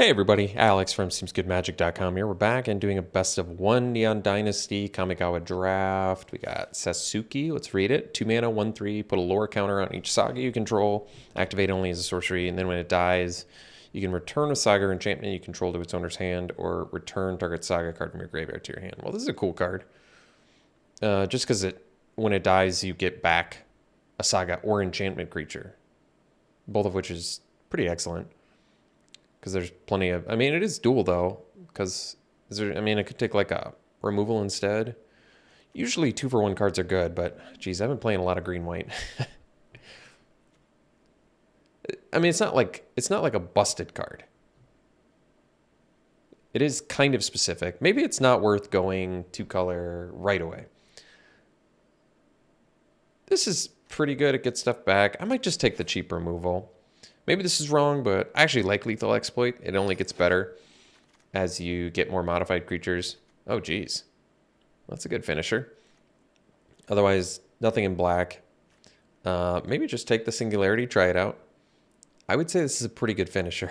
Hey everybody, Alex from SeemsGoodMagic.com here. We're back and doing a best of one Neon Dynasty Kamigawa draft. We got Sasuke, let's read it. 2 mana, 1/3, put a lore counter on each saga you control, activate only as a sorcery, and then when it dies, you can return a saga or enchantment you control to its owner's hand, or return target saga card from your graveyard to your hand. Well, this is a cool card. Just because when it dies, you get back a saga or enchantment creature, both of which is pretty excellent. Because there's plenty of, I mean, it is dual though, because it could take like a removal instead. Usually 2-for-1 cards are good, but geez, I've been playing a lot of green-white. I mean, it's not like a busted card. It is kind of specific. Maybe it's not worth going 2-color right away. This is pretty good. It gets stuff back. I might just take the cheap removal. Maybe this is wrong, but I actually like Lethal Exploit. It only gets better as you get more modified creatures. Oh, geez. That's a good finisher. Otherwise, nothing in black. Maybe just take the Singularity, try it out. I would say this is a pretty good finisher.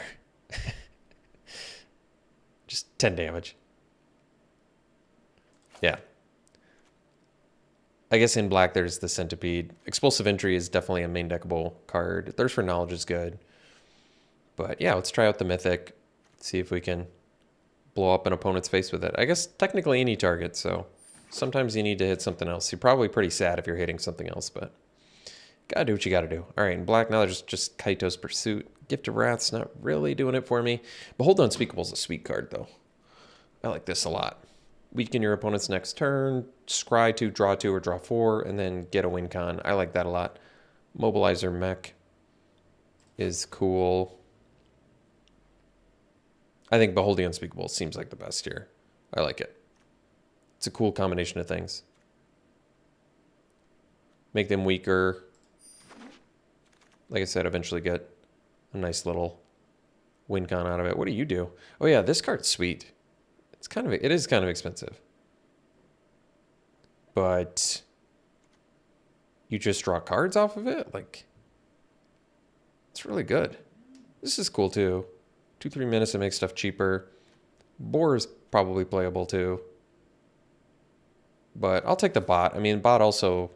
Just 10 damage. Yeah. I guess in black there's the Centipede. Explosive Entry is definitely a main deckable card. Thirst for Knowledge is good. But yeah, let's try out the Mythic. See if we can blow up an opponent's face with it. I guess technically any target, so sometimes you need to hit something else. You're probably pretty sad if you're hitting something else, but gotta do what you gotta do. All right, in black now there's just Kaito's Pursuit. Gift of Wrath's not really doing it for me. Behold the Unspeakable is a sweet card though. I like this a lot. Weaken your opponent's next turn, scry 2, draw 2, or draw 4, and then get a win con. I like that a lot. Mobilizer Mech is cool. I think Behold the Unspeakable seems like the best here. I like it. It's a cool combination of things. Make them weaker. Like I said, eventually get a nice little win con out of it. What do you do? Oh yeah, this card's sweet. It is kind of expensive. But you just draw cards off of it? Like, it's really good. This is cool too. 2-3 minutes to make stuff cheaper. Boar is probably playable too. But I'll take the bot. I mean, bot also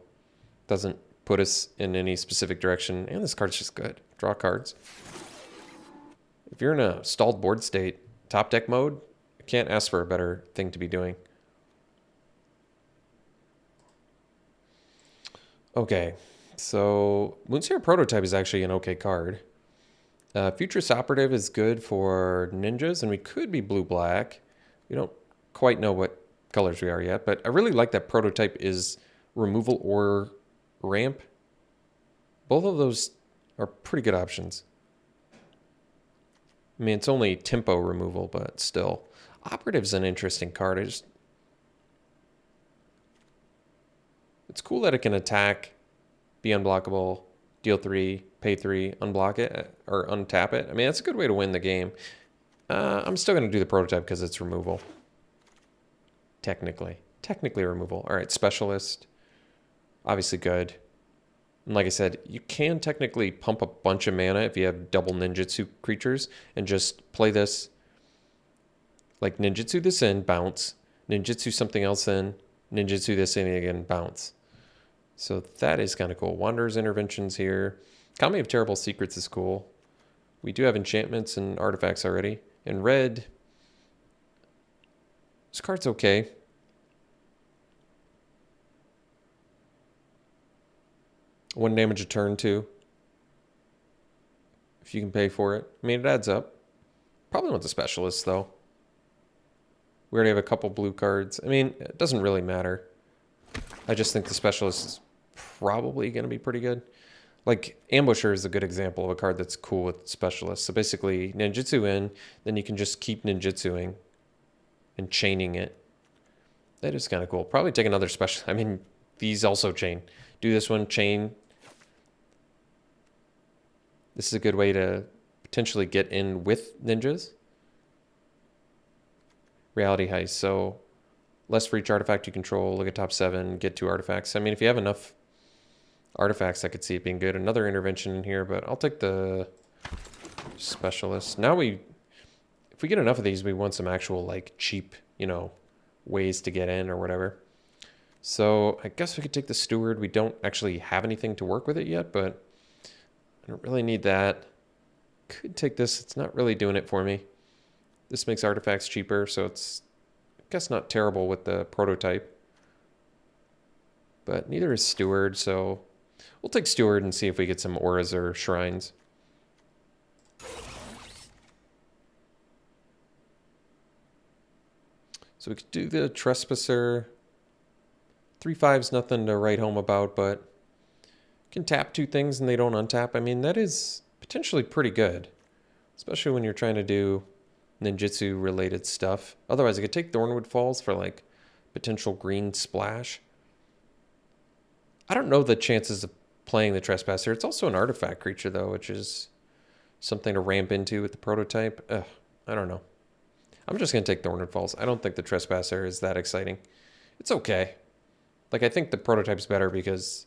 doesn't put us in any specific direction. And this card's just good. Draw cards. If you're in a stalled board state, top deck mode, can't ask for a better thing to be doing. Okay, so Moonseer Prototype is actually an okay card. Futurist Operative is good for ninjas, and we could be blue-black. We don't quite know what colors we are yet, but I really like that Prototype is removal or ramp. Both of those are pretty good options. I mean, it's only tempo removal, but still. Operative's an interesting card. It's cool that it can attack, be unblockable, deal 3, pay 3, unblock it, or untap it. I mean, that's a good way to win the game. I'm still going to do the Prototype because it's removal. Technically removal. All right, Specialist. Obviously good. And like I said, you can technically pump a bunch of mana if you have double ninjutsu creatures and just play this. Like ninjutsu this in, bounce. Ninjutsu something else in. Ninjutsu this in again, bounce. So that is kind of cool. Wanderer's Interventions here. Kami of Terrible Secrets is cool. We do have enchantments and artifacts already. In red, this card's okay. One damage a turn too. If you can pay for it. I mean, it adds up. Probably want the Specialist though. We already have a couple blue cards. I mean, it doesn't really matter. I just think the Specialist is probably going to be pretty good. Like, Ambusher is a good example of a card that's cool with Specialist. So basically, ninjutsu in, then you can just keep ninjutsuing and chaining it. That is kind of cool. Probably take another special. I mean, these also chain. Do this one, chain. This is a good way to potentially get in with ninjas. Reality Heist. So less for each artifact you control. Look at top 7. Get 2 artifacts. I mean, if you have enough artifacts, I could see it being good. Another intervention in here, but I'll take the Specialist. Now we if we get enough of these, we want some actual like cheap, you know, ways to get in or whatever. So I guess we could take the Steward. We don't actually have anything to work with it yet, but I don't really need that. Could take this. It's not really doing it for me. This makes artifacts cheaper, so it's, I guess, not terrible with the prototype. But neither is Steward, so we'll take Steward and see if we get some auras or shrines. So we could do the Trespasser. 3/5's nothing to write home about, but can tap 2 things and they don't untap. I mean, that is potentially pretty good, especially when you're trying to do ninjutsu related stuff. Otherwise, I could take Thornwood Falls for like potential green splash. I don't know the chances of playing the Trespasser. It's also an artifact creature though, which is something to ramp into with the prototype. I don't know. I'm just going to take Thornwood Falls. I don't think the Trespasser is that exciting. It's okay. Like, I think the prototype's better because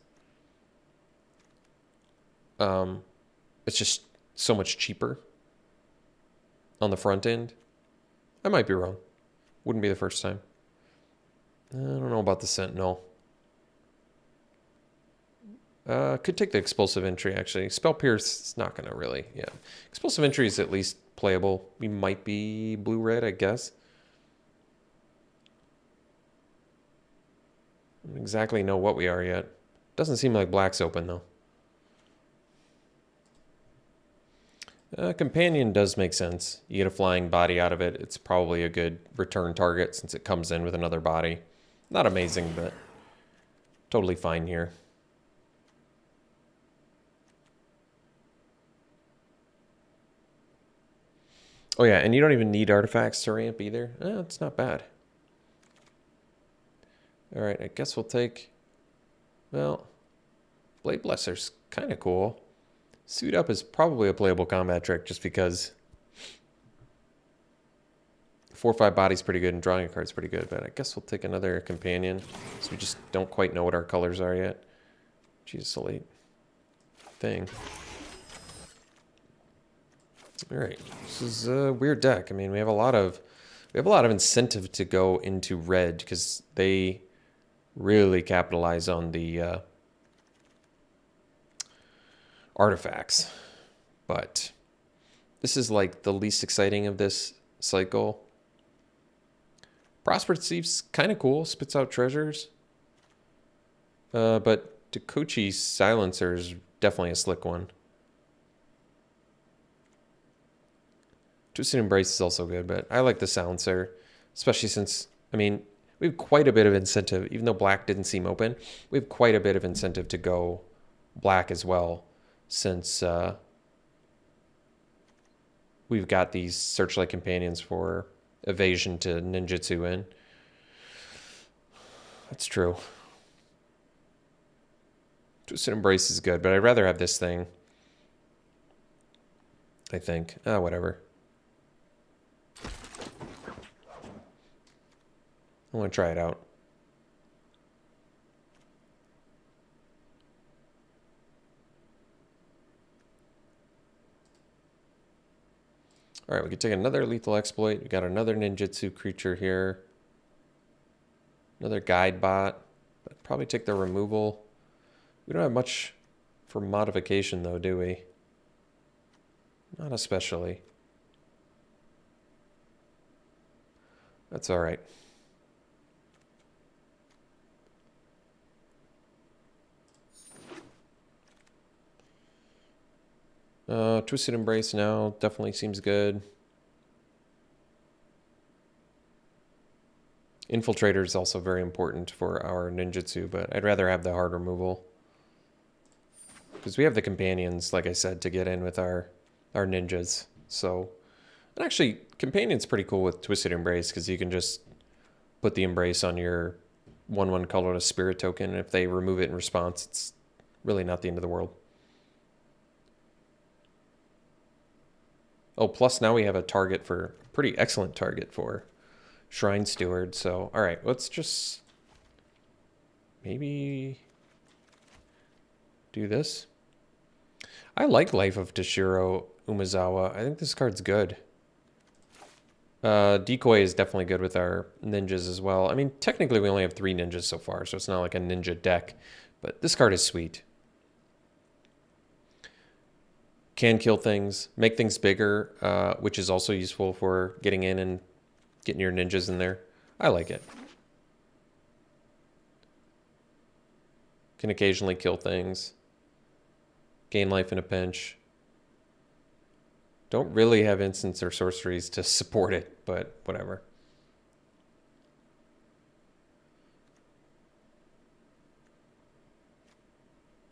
it's just so much cheaper on the front end. I might be wrong. Wouldn't be the first time. I don't know about the Sentinel. Could take the Explosive Entry, actually. Spell Pierce is not going to really, yeah. Explosive Entry is at least playable. We might be blue-red, I guess. I don't exactly know what we are yet. Doesn't seem like black's open, though. Companion does make sense. You get a flying body out of it. It's probably a good return target since it comes in with another body. Not amazing, but totally fine here. Oh yeah, and you don't even need artifacts to ramp either. It's not bad. All right, I guess we'll take, well, Blade Blesser's kind of cool. Suit Up is probably a playable combat trick just because 4/5 body's pretty good and drawing a card's pretty good, but I guess we'll take another companion. So we just don't quite know what our colors are yet. Jesus, a late thing. All right, this is a weird deck. I mean, we have a lot of incentive to go into red because they really capitalize on the artifacts. But this is like the least exciting of this cycle. Prosperous Thief's kind of cool, spits out treasures. But Takuchi's Silencer is definitely a slick one. Twisted Embrace is also good, but I like the Silencer, especially since, I mean, we have quite a bit of incentive, even though black didn't seem open, we have quite a bit of incentive to go black as well, since we've got these Searchlight Companions for evasion to ninjutsu in. That's true. Twisted Embrace is good, but I'd rather have this thing, I think. Whatever. I want to try it out. All right, we could take another lethal exploit. We got another ninjutsu creature here. Another guide bot. But probably take the removal. We don't have much for modification though, do we? Not especially. That's all right. Twisted Embrace now definitely seems good. Infiltrator is also very important for our ninjutsu, but I'd rather have the hard removal. Because we have the companions, like I said, to get in with our ninjas. So, and actually, Companion's pretty cool with Twisted Embrace, because you can just put the Embrace on your 1/1 colorless spirit token, and if they remove it in response, it's really not the end of the world. Oh, plus now we have a target for, pretty excellent target for Shrine Steward. So, all right, let's just maybe do this. I like Life of Toshiro Umezawa. I think this card's good. Decoy is definitely good with our ninjas as well. I mean, technically we only have 3 ninjas so far, so it's not like a ninja deck. But this card is sweet. Can kill things, make things bigger, which is also useful for getting in and getting your ninjas in there. I like it. Can occasionally kill things. Gain life in a pinch. Don't really have instants or sorceries to support it, but whatever.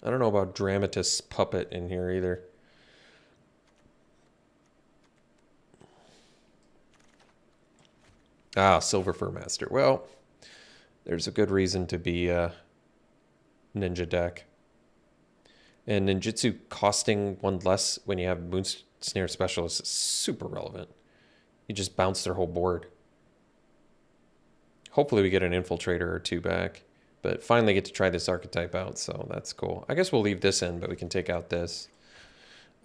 I don't know about Dramatis Puppet in here either. Ah, Silver Fur Master. Well, there's a good reason to be a ninja deck. And ninjutsu costing 1 less when you have Moon Snare Specialist is super relevant. You just bounce their whole board. Hopefully we get an Infiltrator or 2 back. But finally get to try this archetype out, so that's cool. I guess we'll leave this in, but we can take out this.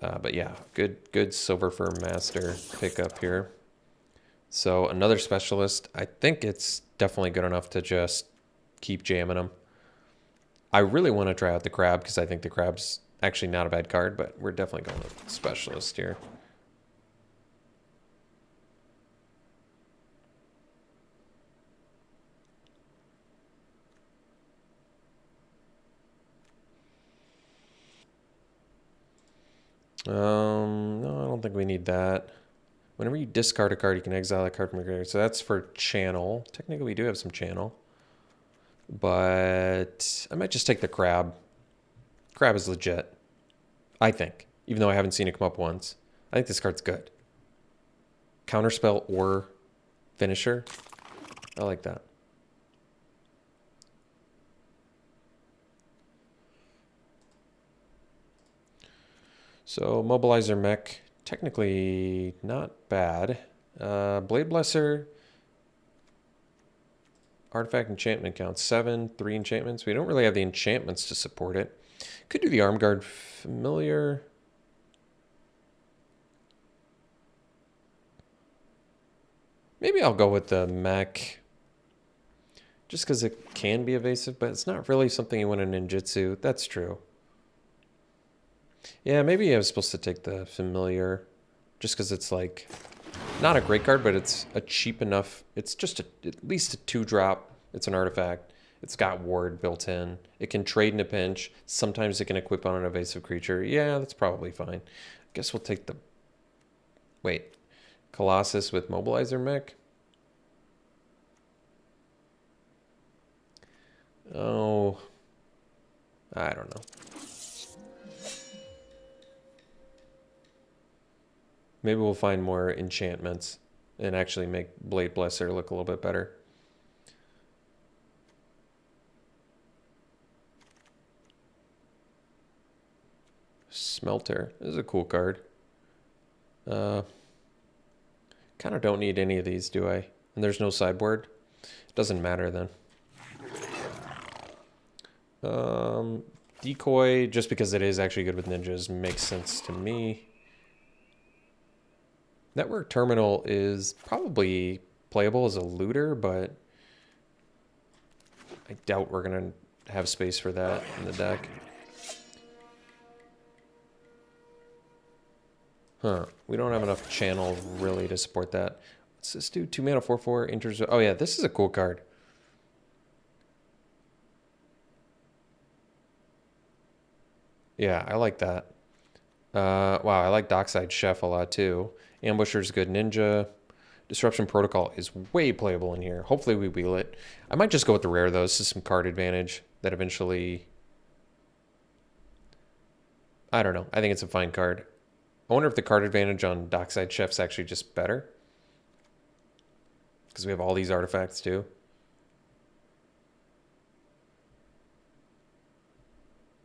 But yeah, good Silver Fur Master pickup here. So another Specialist. I think it's definitely good enough to just keep jamming them. I really want to try out the Crab because I think the Crab's actually not a bad card, but we're definitely going with Specialist here. No, I don't think we need that. Whenever you discard a card, you can exile a card from your graveyard. So that's for channel. Technically, we do have some channel. But I might just take the Crab. Crab is legit, I think. Even though I haven't seen it come up once. I think this card's good. Counterspell or finisher. I like that. So Mobilizer Mech, technically not bad. Blade Blesser, Artifact Enchantment counts 7, 3 enchantments. We don't really have the enchantments to support it. Could do the Arm Guard Familiar. Maybe I'll go with the Mech. Just because it can be evasive, but it's not really something you want in ninjutsu. That's true. Yeah, maybe I was supposed to take the Familiar. Just because it's like, not a great card, but it's a cheap enough. It's just at least a 2-drop. It's an artifact. It's got ward built in. It can trade in a pinch. Sometimes it can equip on an evasive creature. Yeah, that's probably fine. I guess we'll take the... Wait. Colossus with Mobilizer Mech? Oh. I don't know. Maybe we'll find more enchantments and actually make Blade Blesser look a little bit better. Smelter. This is a cool card. Kind of don't need any of these, do I? And there's no sideboard. It doesn't matter then. Decoy, just because it is actually good with ninjas, makes sense to me. Network Terminal is probably playable as a looter, but I doubt we're going to have space for that in the deck. Huh. We don't have enough channel really to support that. What's this do? 2 mana, 4/4, enters. Oh yeah, this is a cool card. Yeah, I like that. Wow, I like Dockside Chef a lot too. Ambusher's good ninja. Disruption Protocol is way playable in here. Hopefully we wheel it. I might just go with the rare though. This is some card advantage that eventually... I don't know. I think it's a fine card. I wonder if the card advantage on Dockside Chef's actually just better. Because we have all these artifacts too.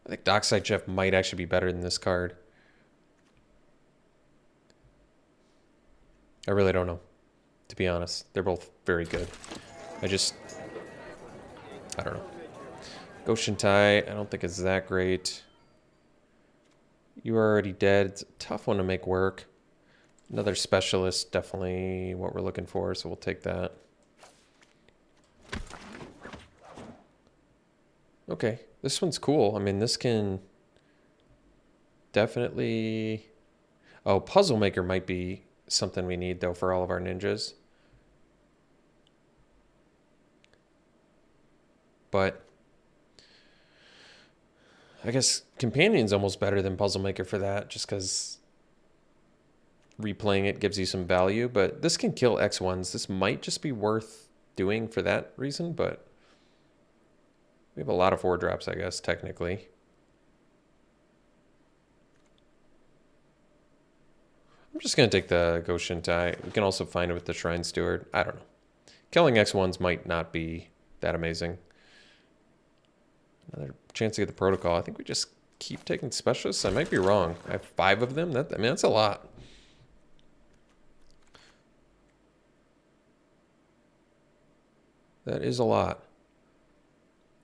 I think Dockside Chef might actually be better than this card. I really don't know, to be honest. They're both very good. I don't know. Goshen Tai, I don't think it's that great. You Are Already Dead. It's a tough one to make work. Another specialist, definitely what we're looking for, so we'll take that. Okay, this one's cool. I mean, this can definitely... Oh, Puzzle Maker might be something we need, though, for all of our ninjas. But I guess Companion's almost better than Puzzle Maker for that, just because replaying it gives you some value. But this can kill X1s. This might just be worth doing for that reason, but we have a lot of 4-drops, I guess, technically. I'm just going to take the Goshen tie. We can also find it with the Shrine Steward. I don't know. Killing X1s might not be that amazing. Another chance to get the protocol. I think we just keep taking specialists. I might be wrong. I have 5 of them. I mean, that's a lot. That is a lot.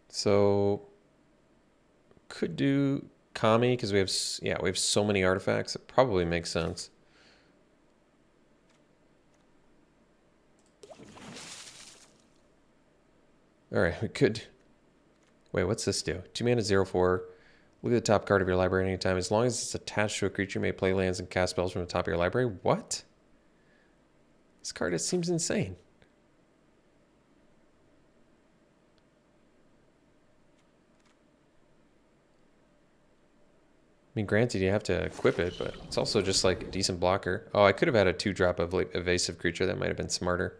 So could do Kami because we have so many artifacts. It probably makes sense. All right, we could. Wait, what's this do? 2 mana, 0/4. Look at the top card of your library anytime. As long as it's attached to a creature, you may play lands and cast spells from the top of your library. What? This card, it seems insane. I mean, granted, you have to equip it, but it's also just like a decent blocker. Oh, I could have had a 2-drop of like evasive creature. That might have been smarter.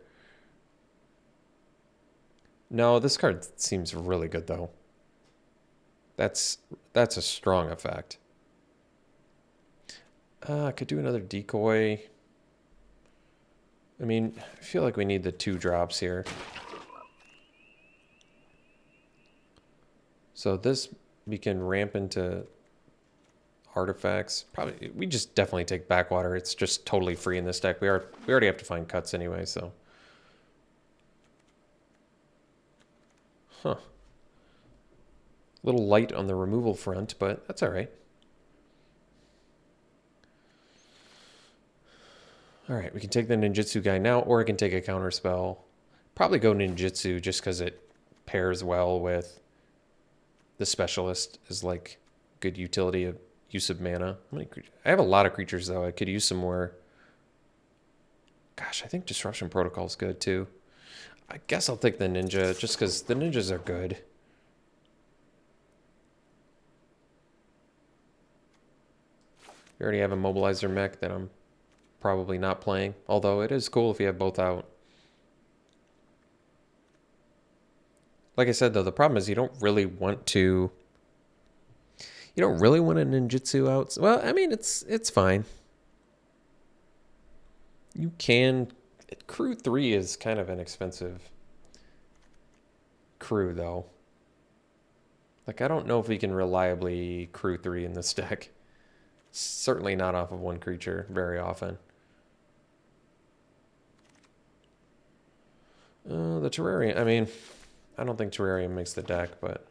No, this card seems really good, though. That's a strong effect. I could do another decoy. I mean, I feel like we need the 2 drops here. So this, we can ramp into artifacts. Probably, we just definitely take Backwater. It's just totally free in this deck. We already have to find cuts anyway, so. Huh. A little light on the removal front, but that's all right. All right, we can take the ninjutsu guy now, or I can take a counter spell. Probably go ninjutsu just because it pairs well with the specialist as like good utility of use of mana. How many creatures? I have a lot of creatures though. I could use some more. Gosh, I think Disruption Protocol is good too. I guess I'll take the ninja just because the ninjas are good. We already have a mobilizer mech that I'm probably not playing, although it is cool if you have both out. Like I said though, the problem is you don't really want to. You don't really want a ninjutsu out. Well, I mean, it's fine. You can. Crew 3 is kind of an expensive crew, though. Like, I don't know if we can reliably crew 3 in this deck. Certainly not off of 1 creature very often. The Terrarium, I mean, I don't think Terrarium makes the deck, but...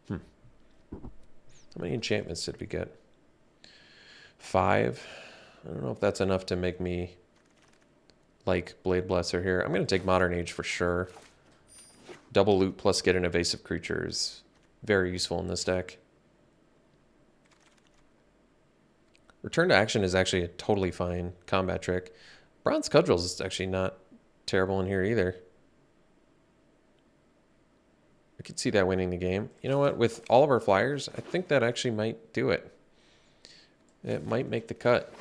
How many enchantments did we get? 5. I don't know if that's enough to make me like Blade Blesser here. I'm going to take Modern Age for sure. Double loot plus get an evasive creature is very useful in this deck. Return to action is actually a totally fine combat trick. Bronze Cudgels is actually not terrible in here either. I could see that winning the game. You know what? With all of our flyers, I think that actually might do it. It might make the cut.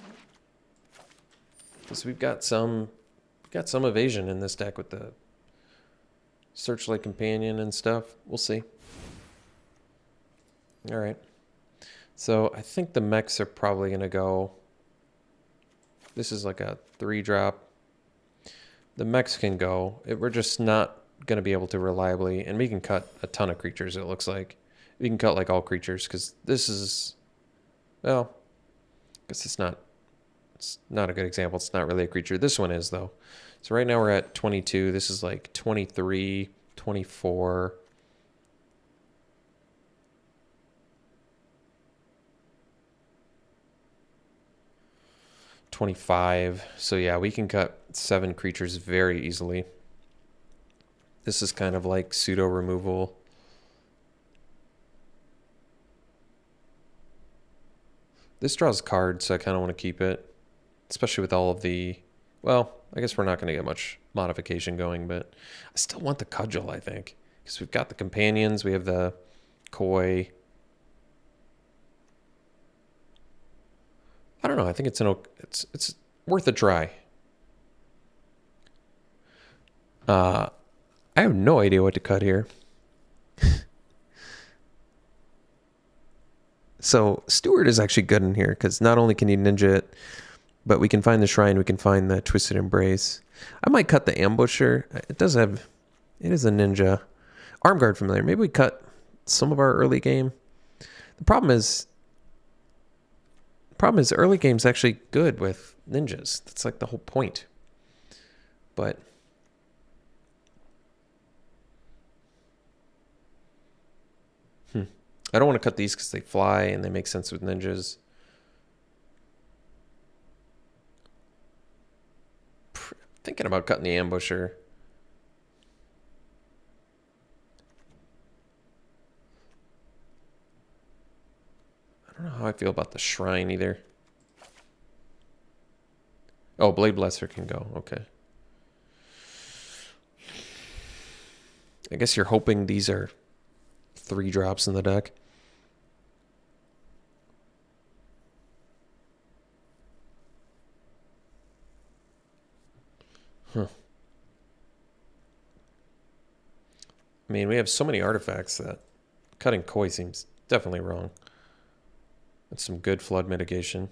Because we've got some evasion in this deck with the Searchlight Companion and stuff. We'll see. All right. So I think the mechs are probably going to go... This is like a 3-drop. The mechs can go. We're just not going to be able to reliably... And we can cut a ton of creatures, it looks like. We can cut like all creatures because this is... Well, I guess it's not a good example. It's not really a creature. This one is, though. So right now we're at 22. This is like 23, 24... 25. So yeah, we can cut 7 creatures very easily. This is kind of like pseudo removal. This draws cards, so I kind of want to keep it. Especially with all of the... Well, I guess we're not going to get much modification going, but I still want the Cudgel, I think. Because we've got the Companions, we have the Koi. I don't know, I think it's worth a try. I have no idea what to cut here. So Steward is actually good in here because not only can you ninja it, but we can find the shrine, we can find the Twisted Embrace. I might cut the Ambusher. It is a ninja. Arm Guard Familiar. Maybe we cut some of our early game. The problem is early game's actually good with ninjas. That's like the whole point. But I don't want to cut these because they fly and they make sense with ninjas. Thinking about cutting the Ambusher. I don't know how I feel about the Shrine either. Oh, Blade Blesser can go. Okay. I guess you're hoping these are 3 drops in the deck. Huh. I mean, we have so many artifacts that cutting Koi seems definitely wrong. That's some good flood mitigation.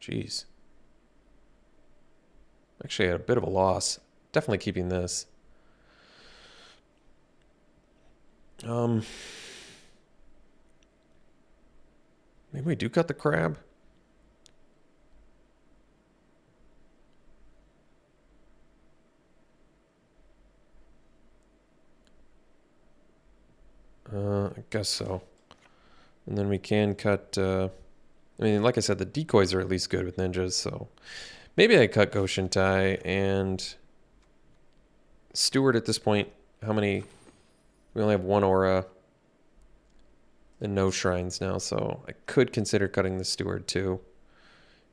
Jeez. Actually, I had a bit of a loss. Definitely keeping this. Maybe we do cut the crab. I guess so. And then we can cut... I mean, like I said, the decoys are at least good with ninjas, so... Maybe I cut Goshintai and... Steward at this point. How many... We only have 1 aura. And no shrines now, so I could consider cutting the Steward too.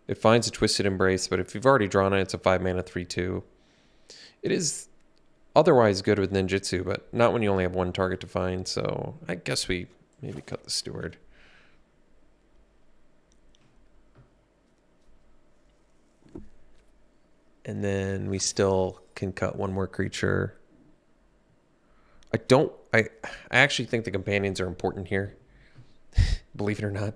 It finds a Twisted Embrace, but if you've already drawn it, it's a 5 mana 3/2. It is otherwise good with ninjutsu, but not when you only have 1 target to find, so I guess we maybe cut the Steward. And then we still can cut 1 more creature. I actually think the companions are important here. Believe it or not.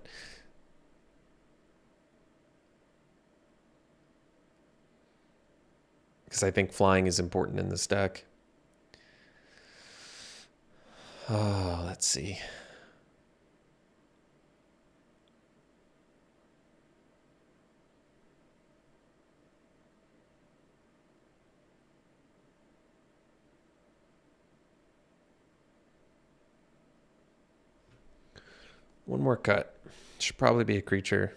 Because I think flying is important in this deck. Oh, let's see. One more cut. Should probably be a creature.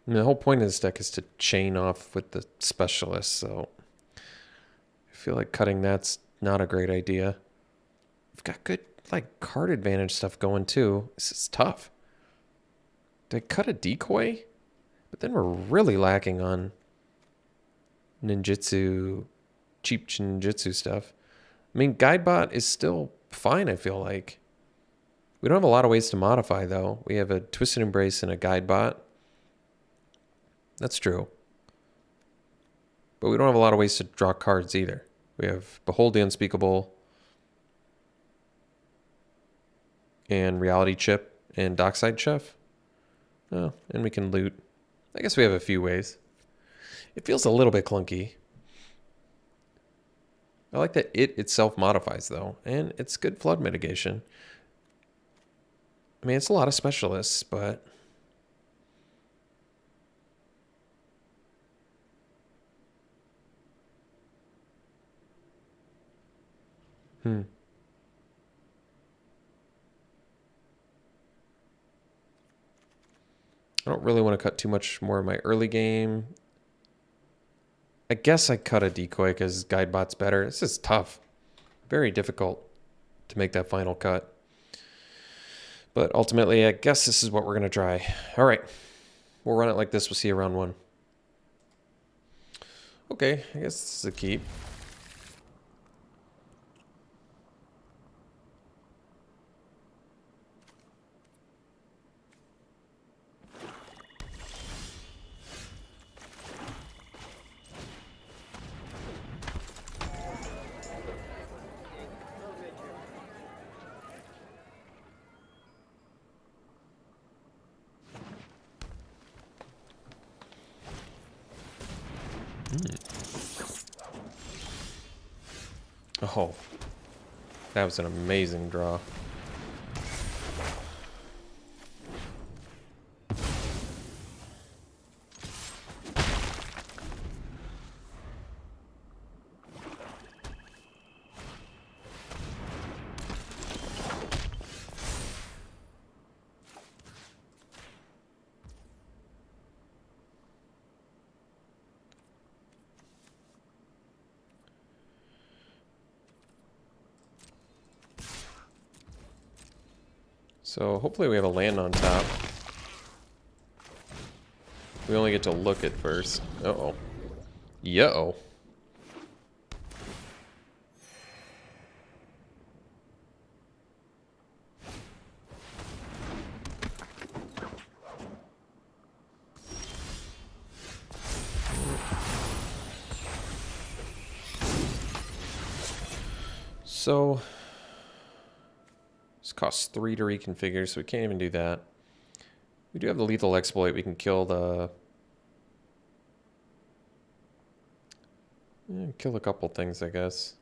I mean, the whole point of this deck is to chain off with the specialist, so I feel like cutting that's not a great idea. We've got good like card advantage stuff going too. This is tough. Did I cut a decoy? But then we're really lacking on ninjutsu, cheap ninjutsu stuff. I mean, Guidebot is still fine, I feel like. We don't have a lot of ways to modify, though. We have a Twisted Embrace and a Guidebot. That's true. But we don't have a lot of ways to draw cards either. We have Behold the Unspeakable and Reality Chip and Dockside Chef. Oh, and we can loot. I guess we have a few ways. It feels a little bit clunky. I like that it itself modifies, though, and it's good flood mitigation. I mean, it's a lot of specialists, but... Hmm. I don't really want to cut too much more of my early game. I guess I cut a decoy because Guidebot's better. This is tough. Very difficult to make that final cut. But ultimately, I guess this is what we're going to try. All right. We'll run it like this. We'll see you round one. Okay, I guess this is a keep. Oh, that was an amazing draw. So hopefully we have a land on top. We only get to look at first. Uh-oh. Yo. So this costs 3 to reconfigure, so we can't even do that. We do have the lethal exploit. We can kill the... kill a couple things, I guess.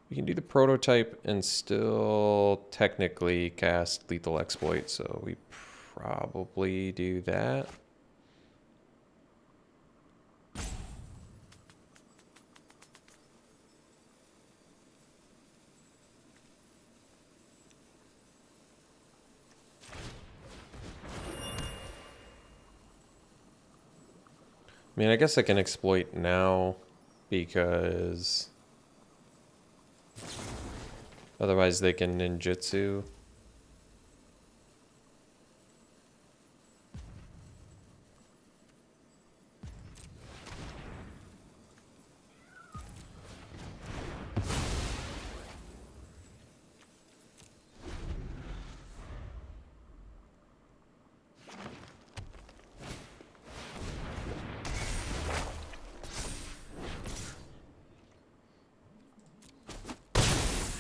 We can do the prototype and still technically cast lethal exploit, so we probably do that. I mean, I guess I can exploit now because otherwise they can ninjutsu.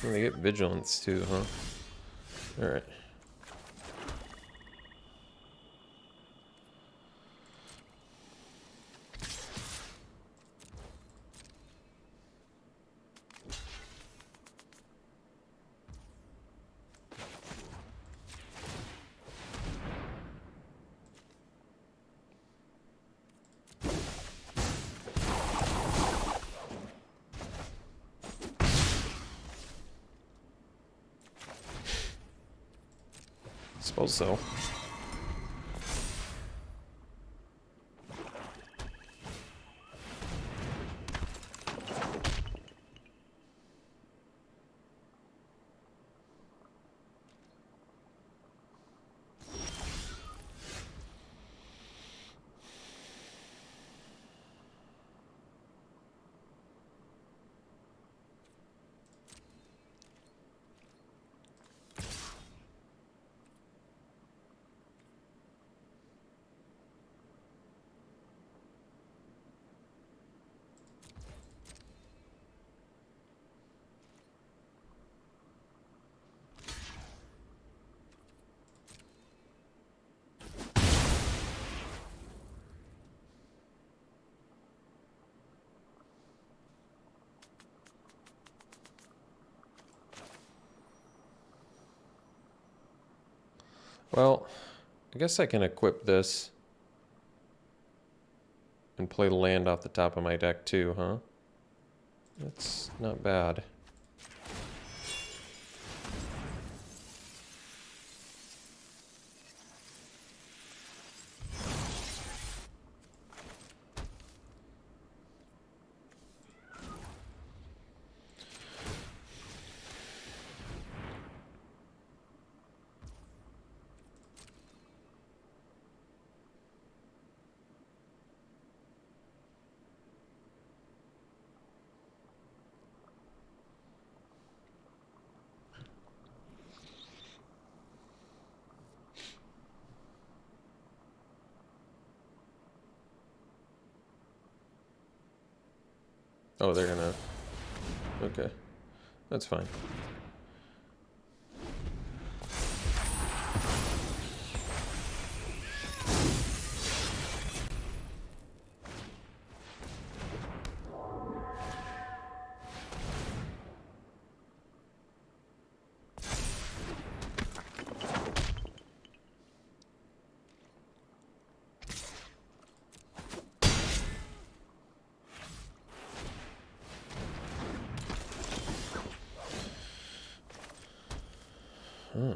They get vigilance too, huh? All right. Suppose so. Well, I guess I can equip this and play land off the top of my deck too, huh? That's not bad. Oh, they're gonna... Okay. That's fine. Huh.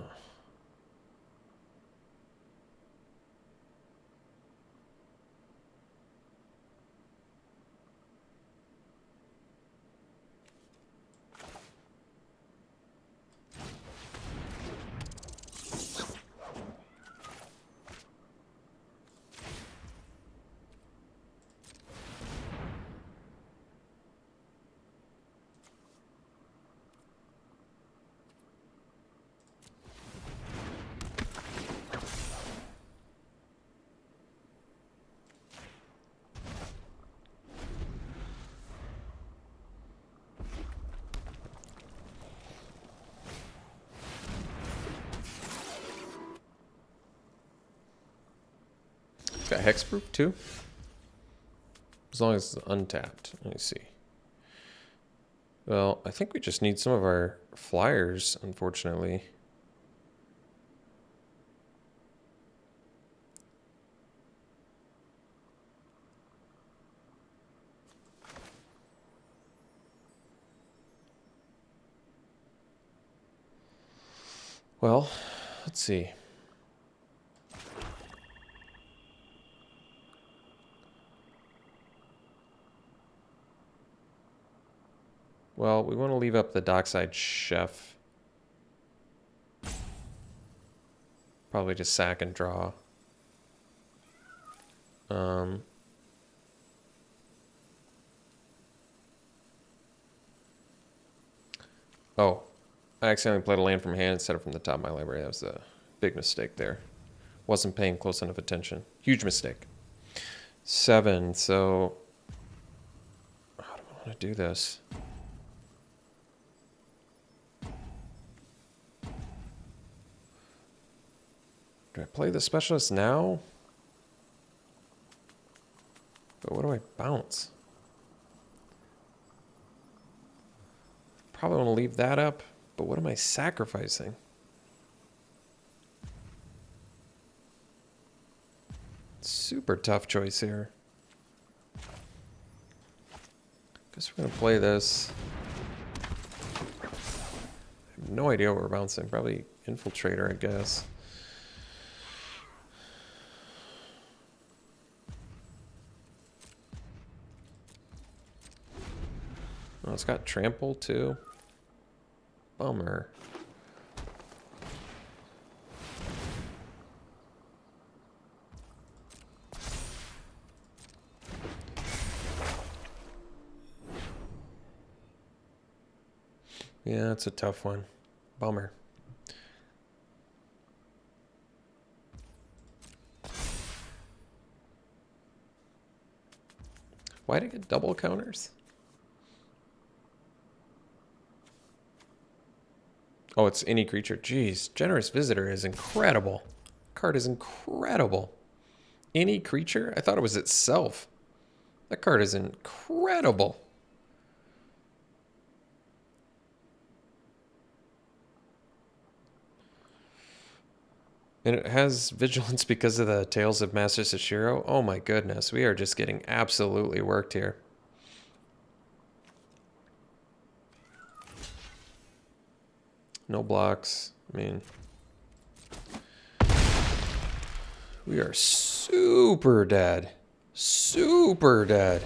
It's got hexproof too? As long as it's untapped. Let me see. Well, I think we just need some of our flyers, unfortunately. Well, let's see. Well, we want to leave up the dockside chef. Probably just sack and draw. Oh, I accidentally played a land from hand instead of from the top of my library. That was a big mistake there. Wasn't paying close enough attention. Huge mistake. 7, so... How do I want to do this? Do I play the specialist now? But what do I bounce? Probably want to leave that up, but what am I sacrificing? Super tough choice here. Guess we're gonna play this. I have no idea what we're bouncing. Probably Infiltrator, I guess. Oh, it's got Trample too. Bummer. Yeah, it's a tough one. Bummer. Why did it get double counters? Oh, it's any creature. Jeez, Generous Visitor is incredible. Card is incredible. Any creature? I thought it was itself. That card is incredible. And it has Vigilance because of the Tales of Master Sashiro. Oh my goodness, we are just getting absolutely worked here. No blocks. I mean, we are super dead. Super dead.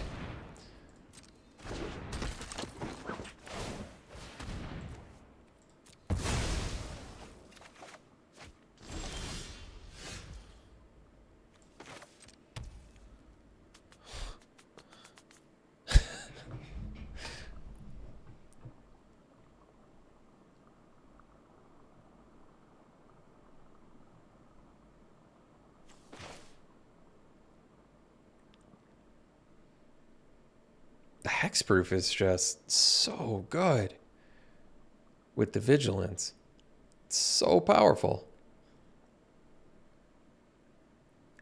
Hexproof is just so good with the Vigilance. It's so powerful.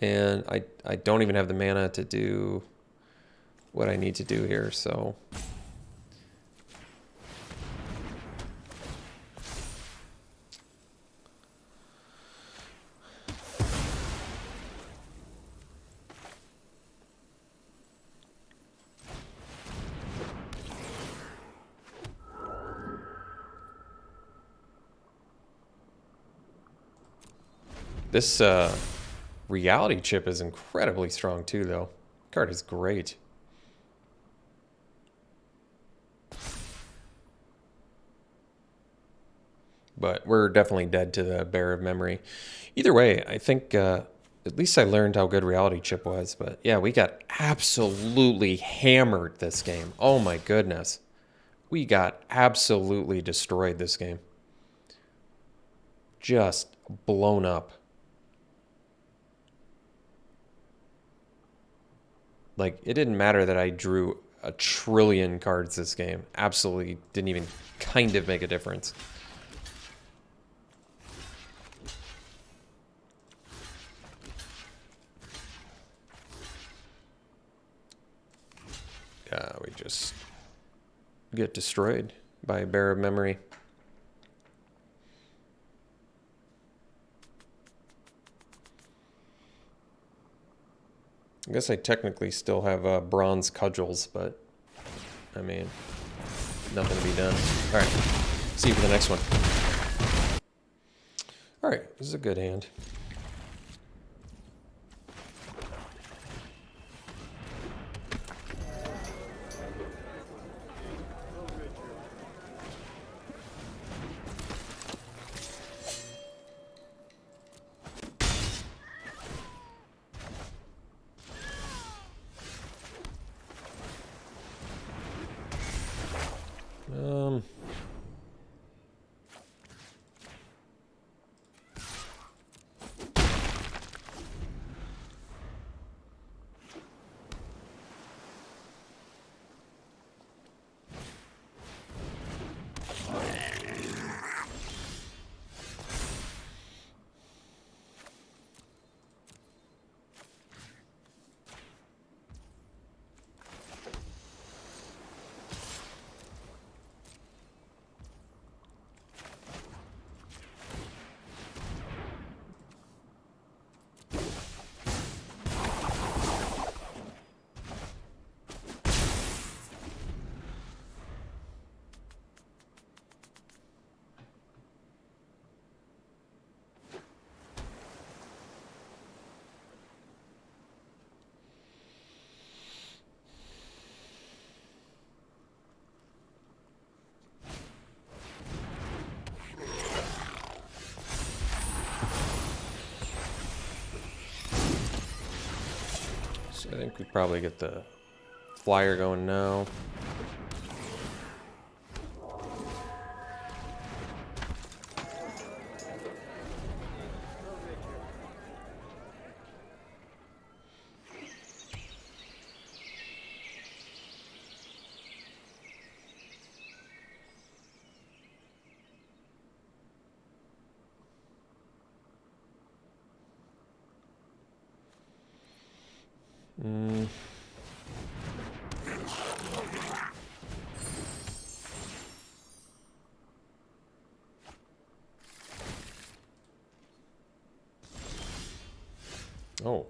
And I don't even have the mana to do what I need to do here, so... This reality chip is incredibly strong too, though. Card is great. But we're definitely dead to the Bear of Memory. Either way, I think at least I learned how good reality chip was. But yeah, we got absolutely hammered this game. Oh my goodness. We got absolutely destroyed this game. Just blown up. Like, it didn't matter that I drew a trillion cards this game. Absolutely didn't even kind of make a difference. We just get destroyed by a Bear of Memory. I guess I technically still have bronze cudgels, but I mean, nothing to be done. All right, see you for the next one. All right, this is a good hand. So I think we probably get the flyer going now. Oh.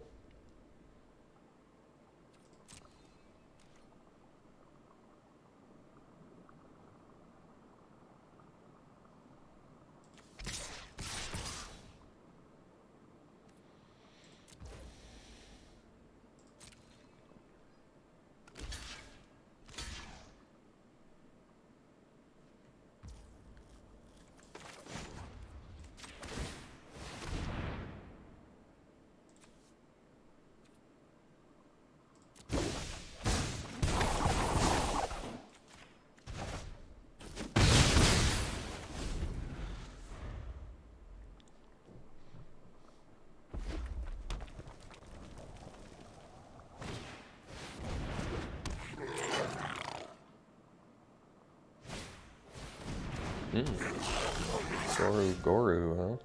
Goru, huh?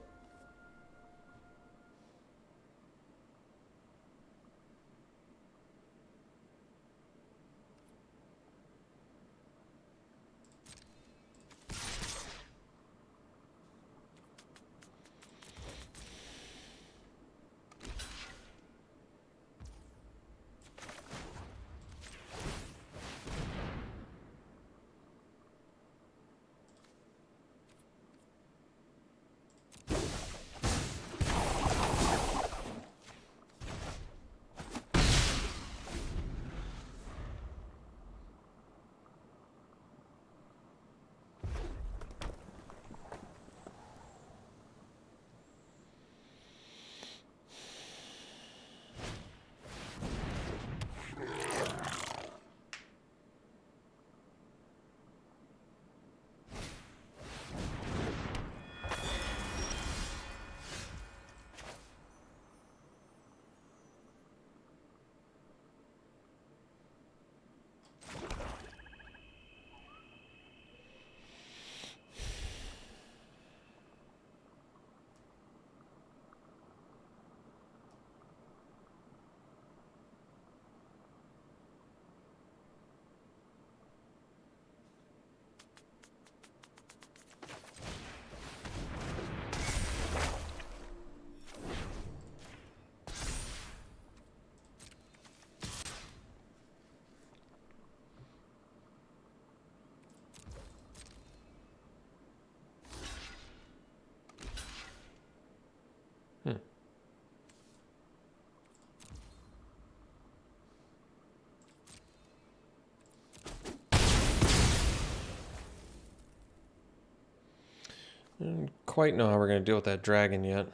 I don't quite know how we're going to deal with that dragon yet.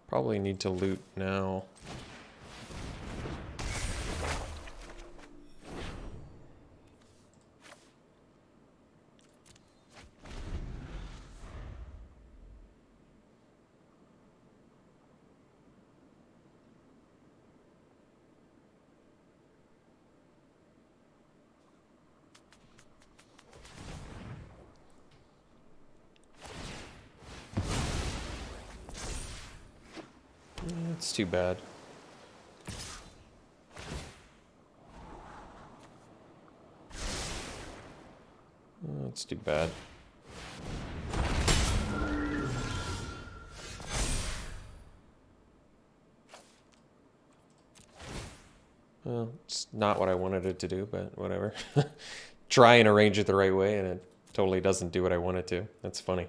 Probably need to loot now. It's too bad. It's too bad. Well, it's not what I wanted it to do, but whatever. Try and arrange it the right way, and it totally doesn't do what I want it to. That's funny.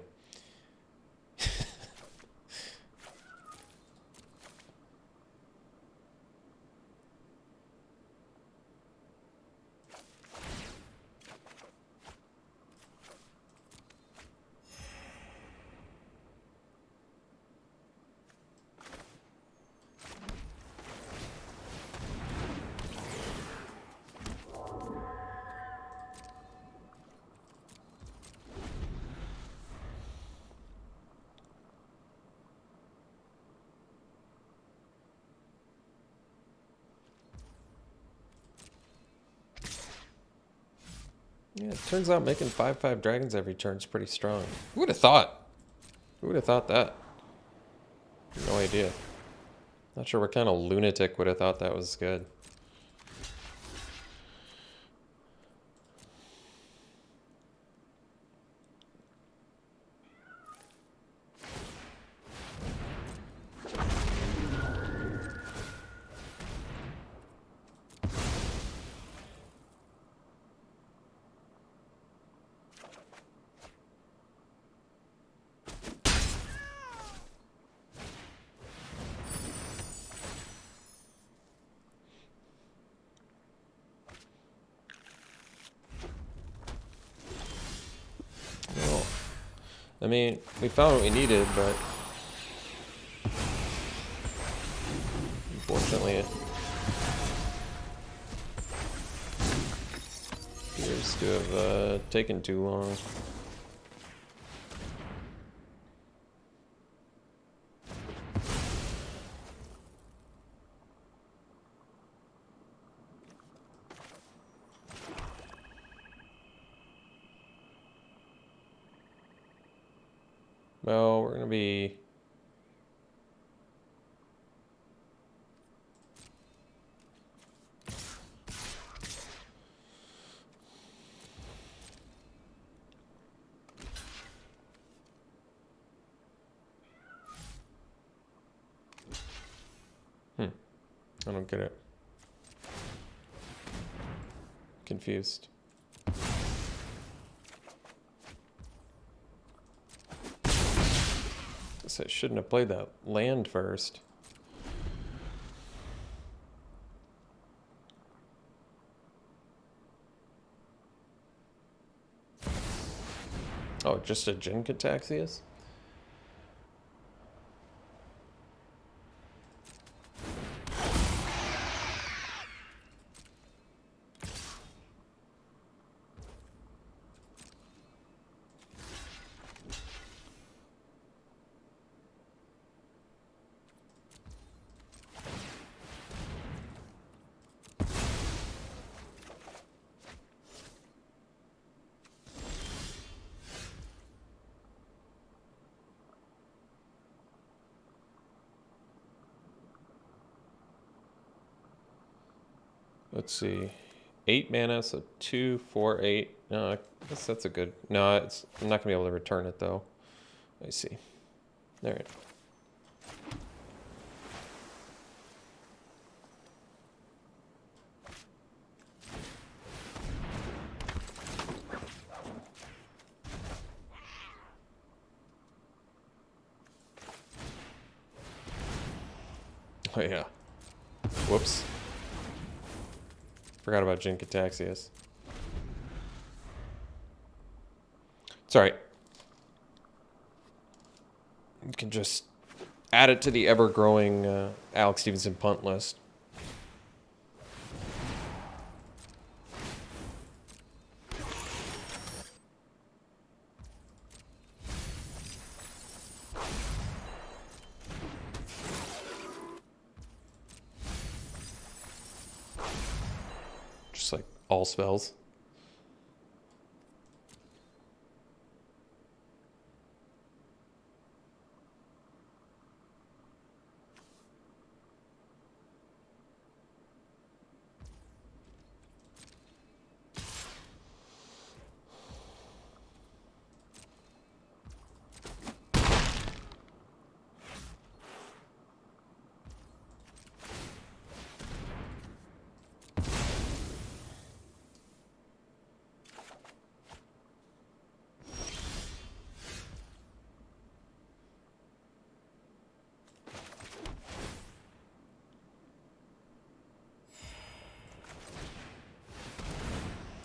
Yeah, it turns out making 5/5 dragons every turn is pretty strong. Who would have thought? Who would have thought that? No idea. Not sure what kind of lunatic would have thought that was good. Well, I mean, we found what we needed, but unfortunately it appears to have taken too long. Well, we're gonna be... I don't get it. Confused. Guess I shouldn't have played that land first. Oh, just a Jin Cataxius? Let's see. 8 mana, so 2, 4, 8. No, I guess that's a good... No, I'm not going to be able to return it, though. I see. All right. Oh, yeah. Whoops. Forgot about Jin Cataxius. It's alright. You can just add it to the ever-growing Alex Stephenson punt list. Just like all spells.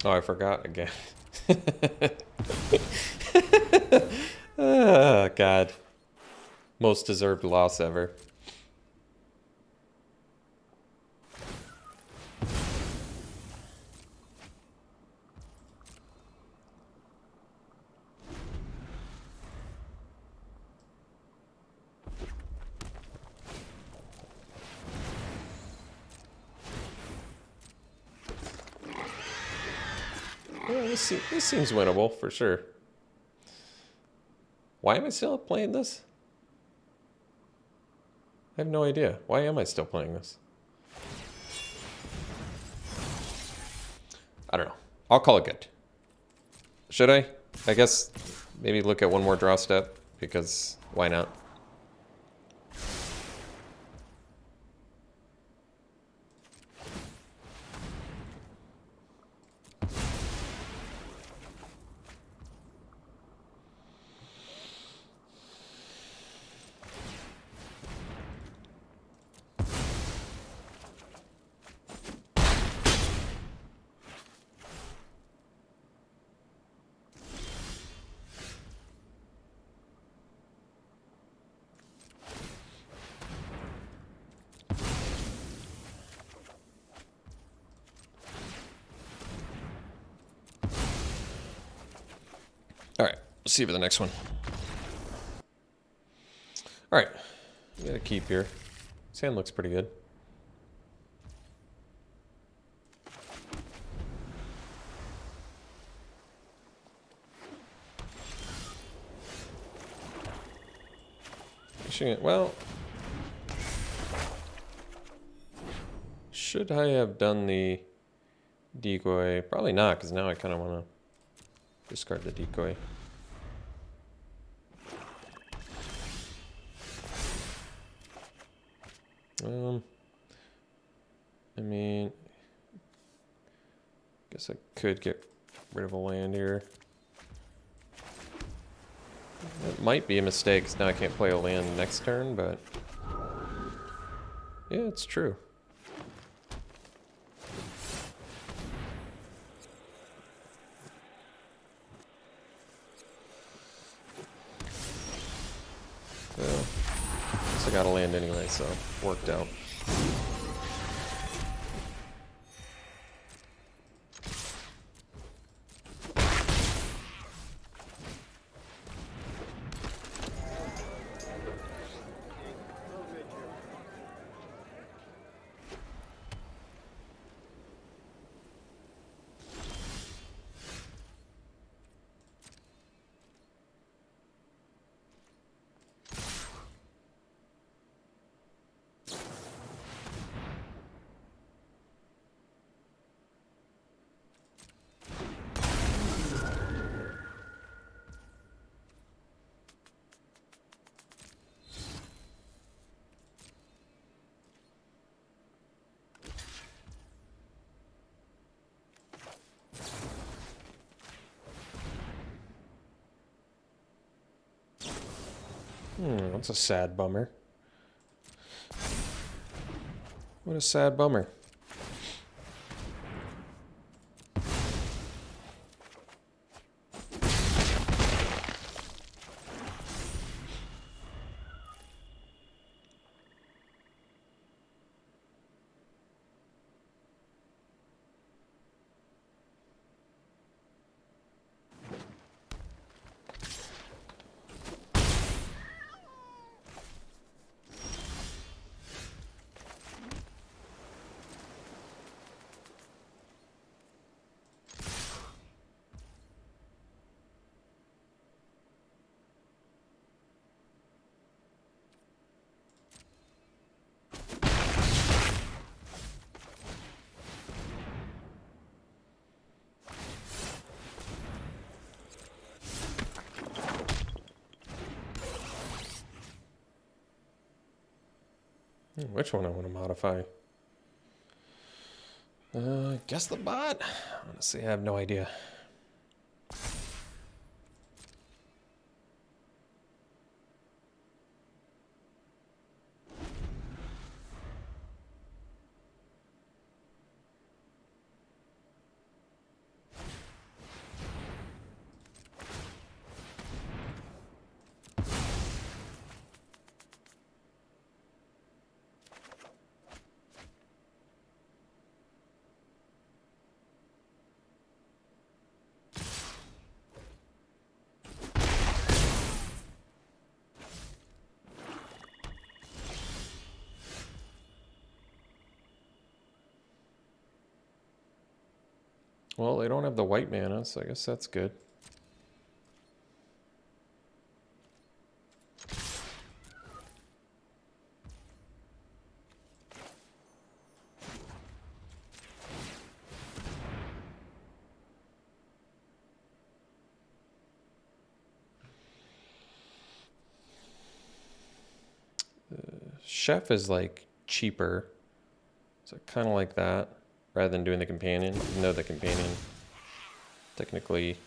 Oh, I forgot again. Oh, God. Most deserved loss ever. Yeah, this seems winnable, for sure. Why am I still playing this? I have no idea. Why am I still playing this? I don't know. I'll call it good. Should I? I guess maybe look at one more draw step, because why not? All right, let's see for the next one. All right, we got a keep here. This hand looks pretty good. Well, should I have done the decoy? Probably not, because now I kind of want to discard the decoy. I mean, guess I could get rid of a land here. It might be a mistake, because now I can't play a land next turn, but yeah, it's true. Well, guess I got a land anyway, so worked out. That's a sad bummer. What a sad bummer. Which one I want to modify? Guess the bot? Honestly, I have no idea. Well, they don't have the white mana, so I guess that's good. Chef is like cheaper, so kind of like that, rather than doing the companion, even though the companion technically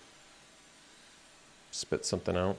spits something out.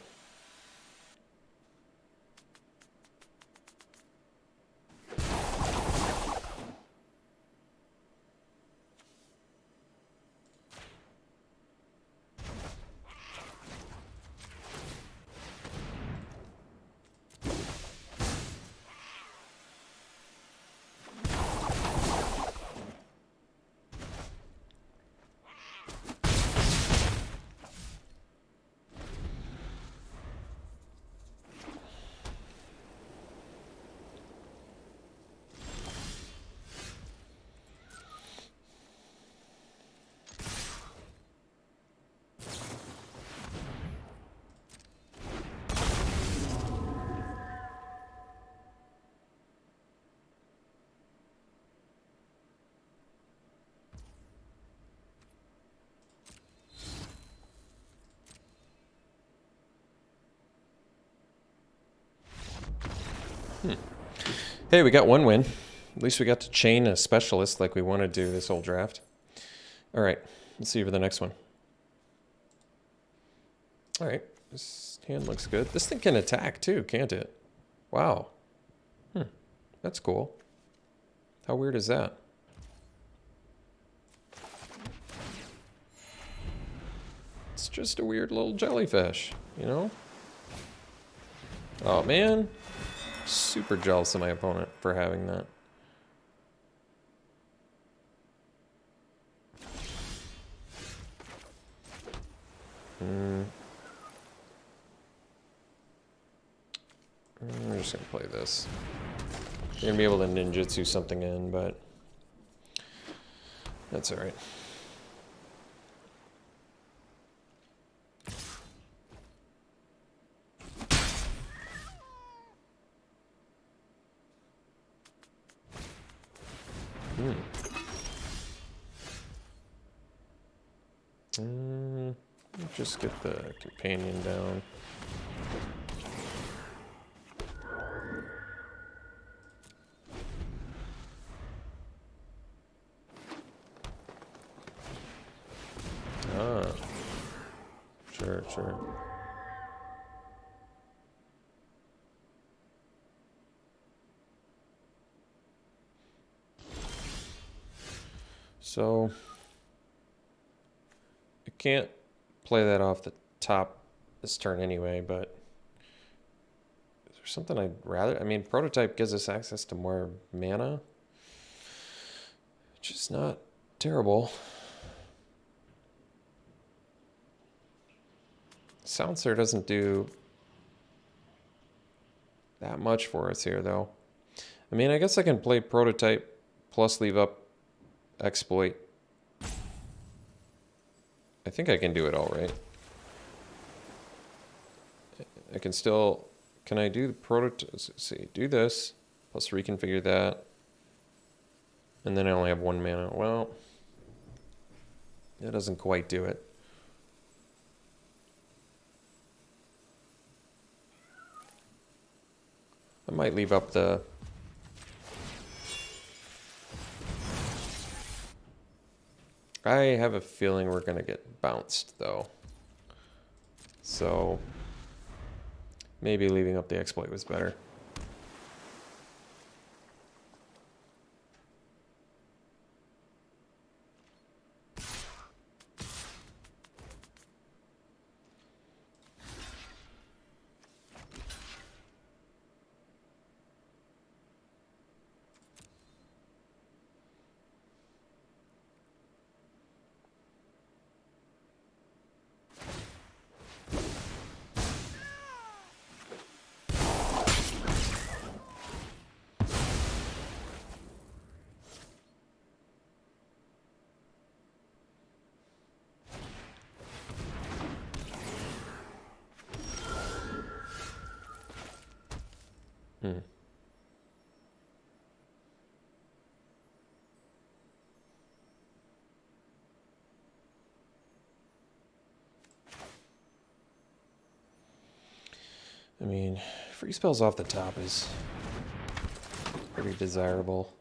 Hey, we got one win. At least we got to chain a specialist like we want to do this whole draft. All right, let's see for the next one. All right, this hand looks good. This thing can attack too, can't it? Wow. That's cool. How weird is that? It's just a weird little jellyfish, you know? Oh man, super jealous of my opponent for having that. We're just gonna play this. You're gonna be able to ninjutsu something in, but that's all right. Just get the companion down. Ah, sure. So, I can't play that off the top this turn anyway, but is there something I'd rather? I mean, Prototype gives us access to more mana, which is not terrible. Soundser doesn't do that much for us here, though. I mean, I guess I can play Prototype plus leave up Exploit. I think I can do it all right. I can still... Can I do the Prototype? Let's see. Do this, plus reconfigure that. And then I only have 1 mana. Well, that doesn't quite do it. I might leave up the... I have a feeling we're going to get bounced, though. So, maybe leaving up the exploit was better. I mean, free spells off the top is pretty desirable.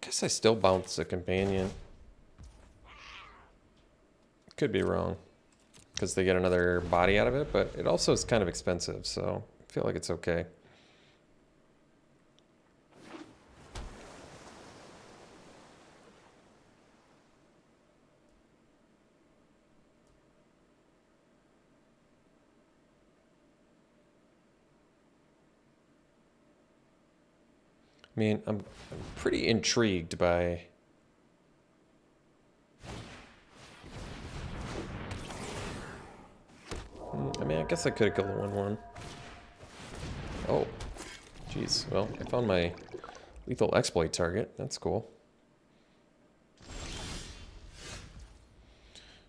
Guess I still bounce a companion. Could be wrong, because they get another body out of it, but it also is kind of expensive, so I feel like it's okay. I mean, I'm pretty intrigued by... I mean, I guess I could have killed the 1/1. Oh, jeez. Well, I found my lethal exploit target. That's cool.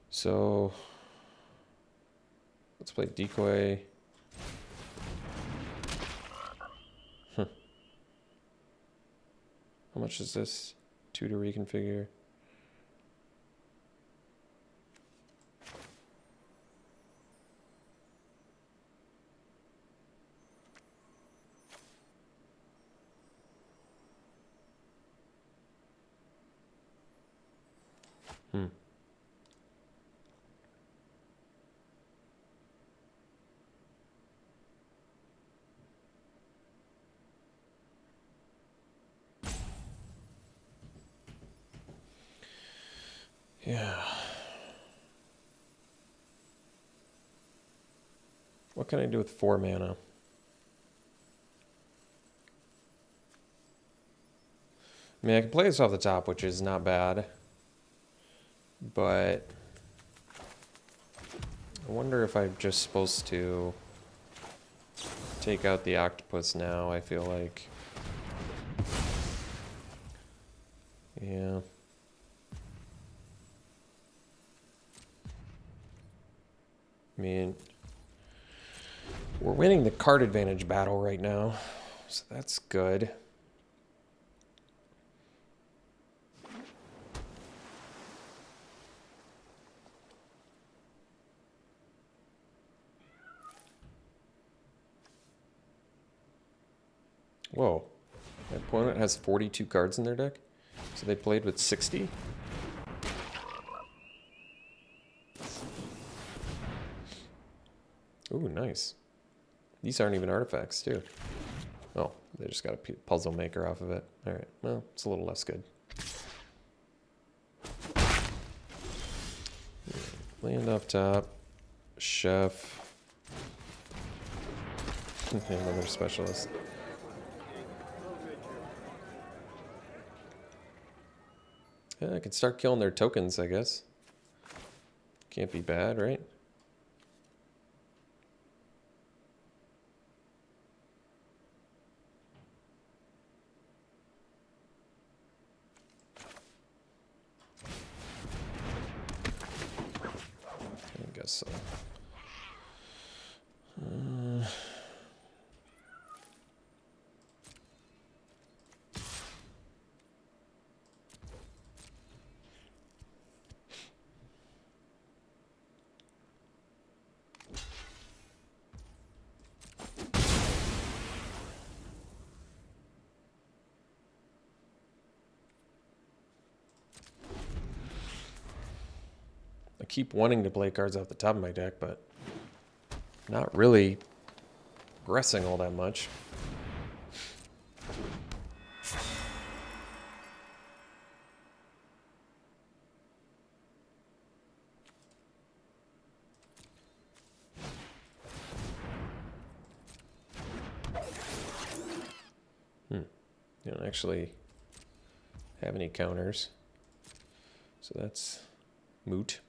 So, let's play decoy. How much is this? 2 to reconfigure. Hmm. Yeah. What can I do with 4 mana? I mean, I can play this off the top, which is not bad. But I wonder if I'm just supposed to take out the octopus now, I feel like. Yeah. I mean, we're winning the card advantage battle right now, so that's good. Whoa. My opponent has 42 cards in their deck? So they played with 60? Ooh, nice. These aren't even artifacts, too. Oh, they just got a puzzle maker off of it. Alright, well, it's a little less good. Land up top. Chef. Another specialist. Yeah, I can start killing their tokens, I guess. Can't be bad, right? I guess so. I keep wanting to play cards off the top of my deck, but not really progressing all that much. You don't actually have any counters, so that's moot.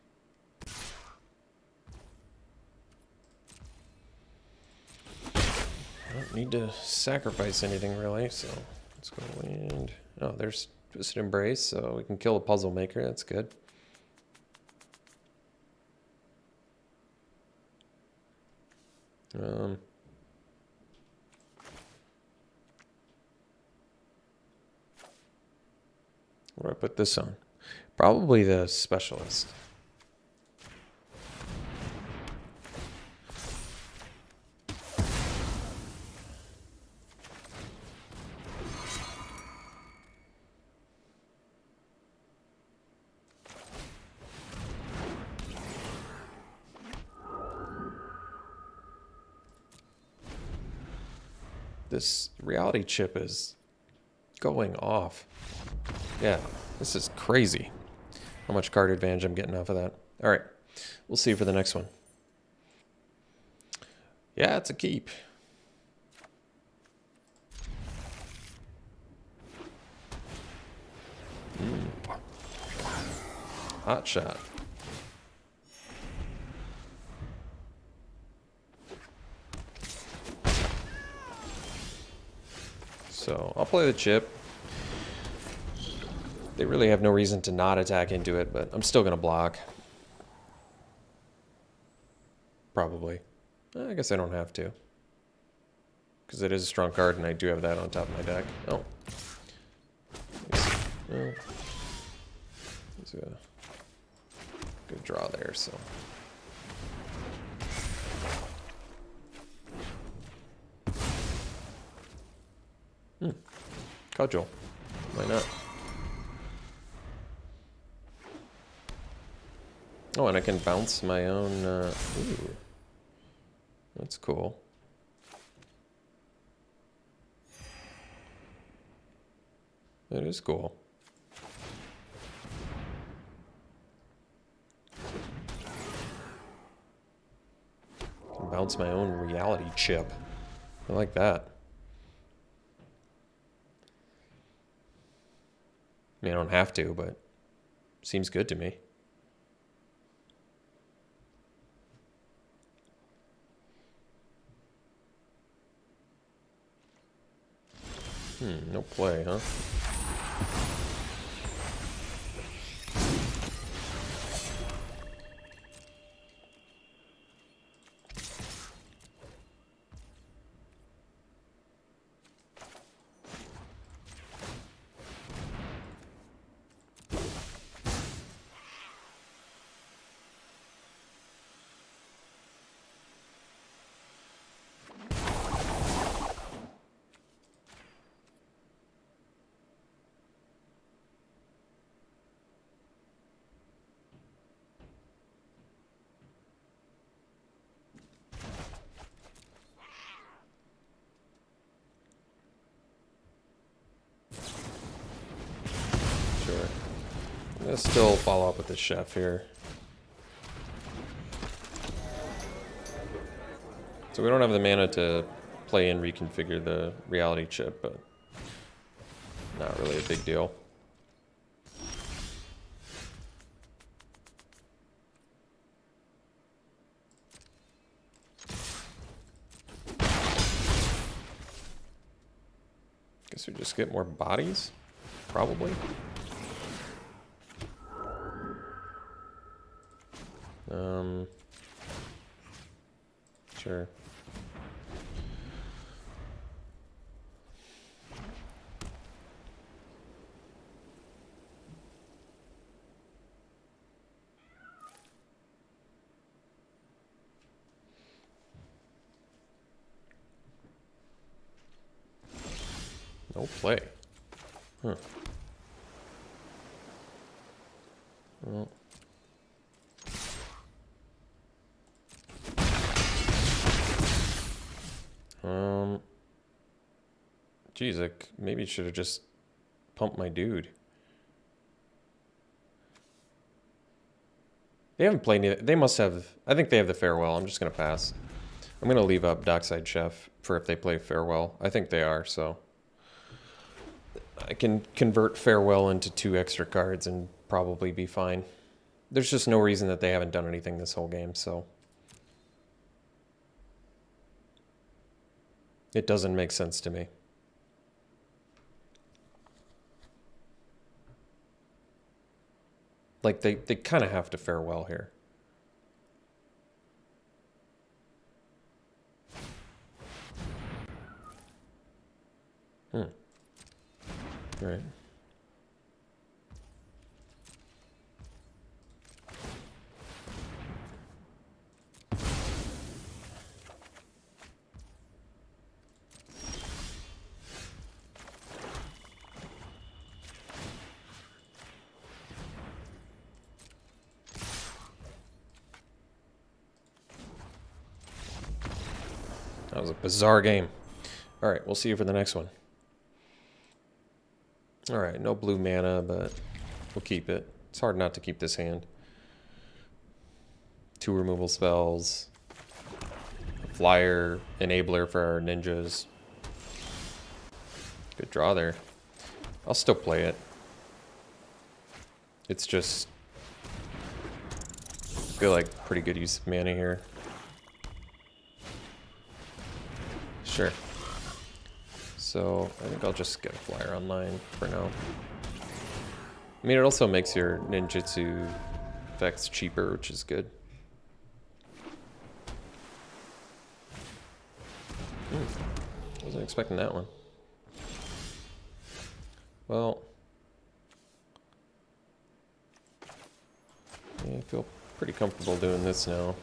I don't need to sacrifice anything really, so let's go land. Oh, there's Twisted Embrace, so we can kill a puzzle maker. That's good. What do I put this on? Probably the specialist. This reality chip is going off. Yeah, this is crazy how much card advantage I'm getting off of that. All right, we'll see for the next one. Yeah, it's a keep. Hot shot. So I'll play the chip. They really have no reason to not attack into it, but I'm still going to block. Probably. I guess I don't have to. Because it is a strong card, and I do have that on top of my deck. Oh. Well, there's a good draw there, so... Cudgel. Why not? Oh, and I can bounce my own... ooh. That's cool. That is cool. I can bounce my own reality chip. I like that. I mean, I don't have to, but seems good to me. No play, huh? Sure. I'm gonna still follow up with the chef here. So we don't have the mana to play and reconfigure the reality chip, but not really a big deal. Guess we just get more bodies, probably. Sure. No play. Huh. Well. Geez, I maybe should have just pumped my dude. They haven't played it. They must have. I think they have the farewell. I'm just going to pass. I'm going to leave up Dockside Chef for if they play farewell. I think they are, so. I can convert farewell into 2 extra cards and probably be fine. There's just no reason that they haven't done anything this whole game, so. It doesn't make sense to me. Like, they kind of have to farewell here. Right. That was a bizarre game. All right, we'll see you for the next one. All right, no blue mana, but we'll keep it. It's hard not to keep this hand. 2 removal spells. A flyer enabler for our ninjas. Good draw there. I'll still play it. It's just... I feel like pretty good use of mana here. Sure. So I think I'll just get a flyer online for now. I mean, it also makes your ninjutsu effects cheaper, which is good. Wasn't expecting that one. Well, yeah, I feel pretty comfortable doing this now.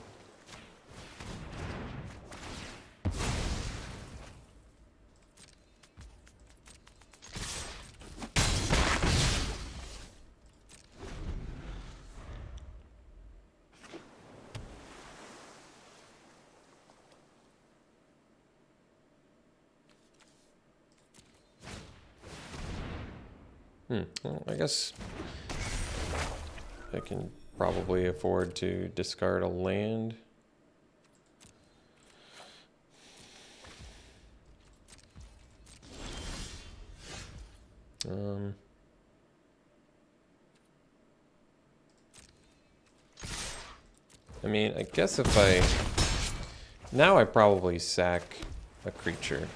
Well, I guess I can probably afford to discard a land. I mean, I guess if I... Now I probably sack a creature.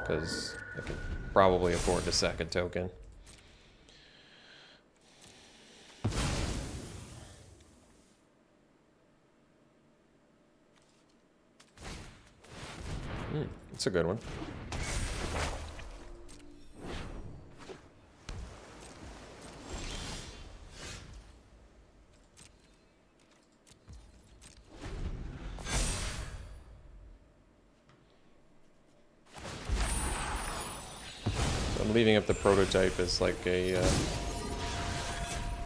Because I could probably afford to sack a token. That's a good one. I'm leaving up the prototype as like a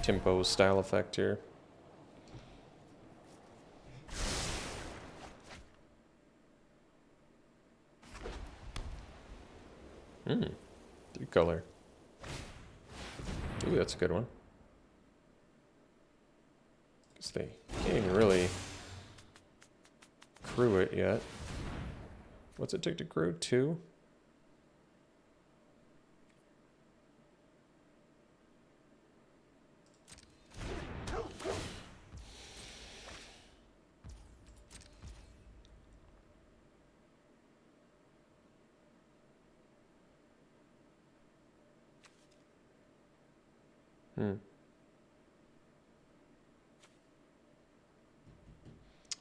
tempo style effect here. Three color. Ooh, that's a good one. Guess they can't even really crew it yet. What's it take to crew? 2?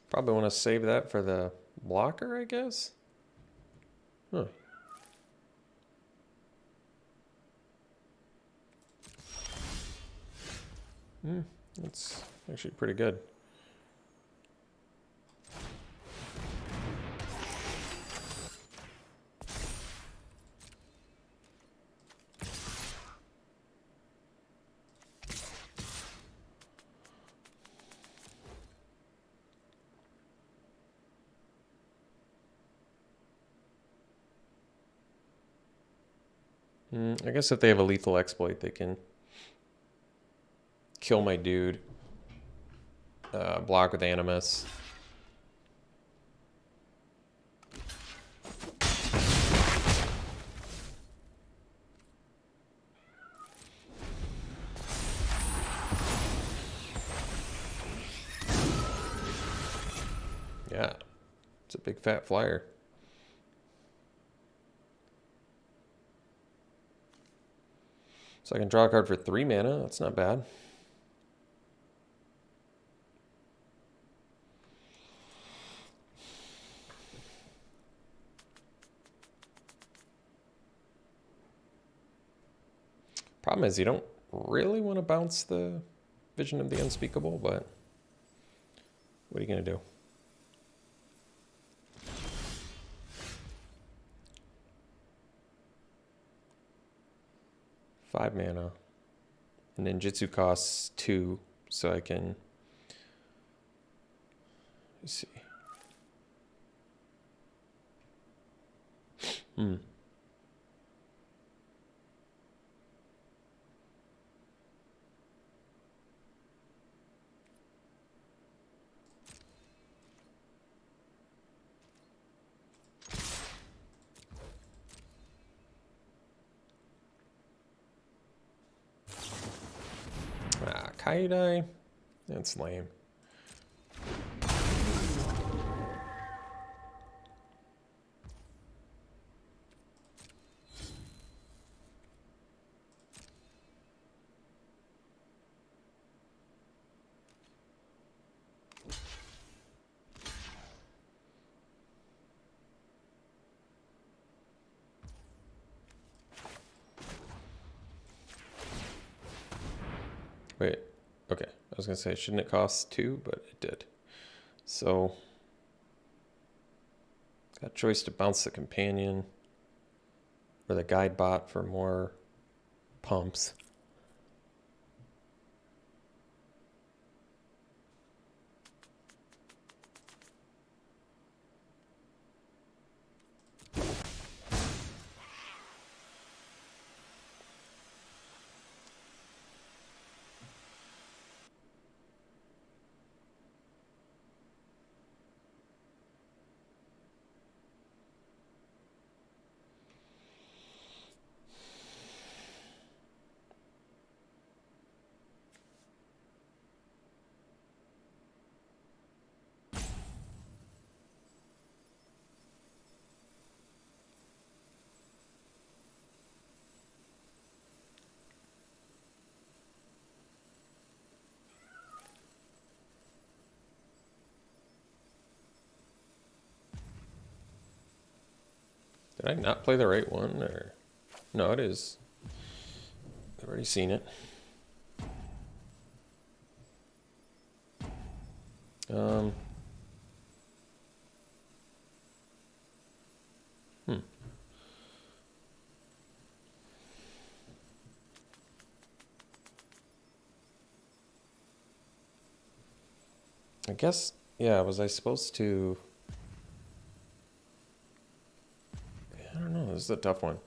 Probably want to save that for the blocker, I guess. Huh. That's actually pretty good. I guess if they have a lethal exploit, they can kill my dude, block with Animus. Yeah, it's a big fat flyer. So I can draw a card for 3 mana. That's not bad. Problem is you don't really want to bounce the Vision of the Unspeakable, but what are you going to do? Five mana. And ninjutsu costs 2, so I can... Let's see. Kaidai? That's lame. Wait, okay. I was gonna say, shouldn't it cost 2? But it did. So, got a choice to bounce the companion or the guide bot for more pumps. Did I not play the right one? Or no, it is. I've already seen it. I guess, yeah, was I supposed to... I don't know, this is a tough one.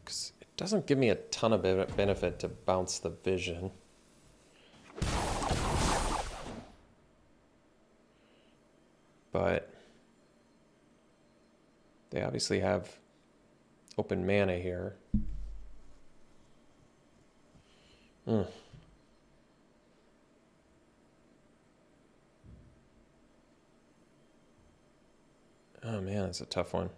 Because it doesn't give me a ton of benefit to bounce the vision. But they obviously have open mana here. Oh man, that's a tough one.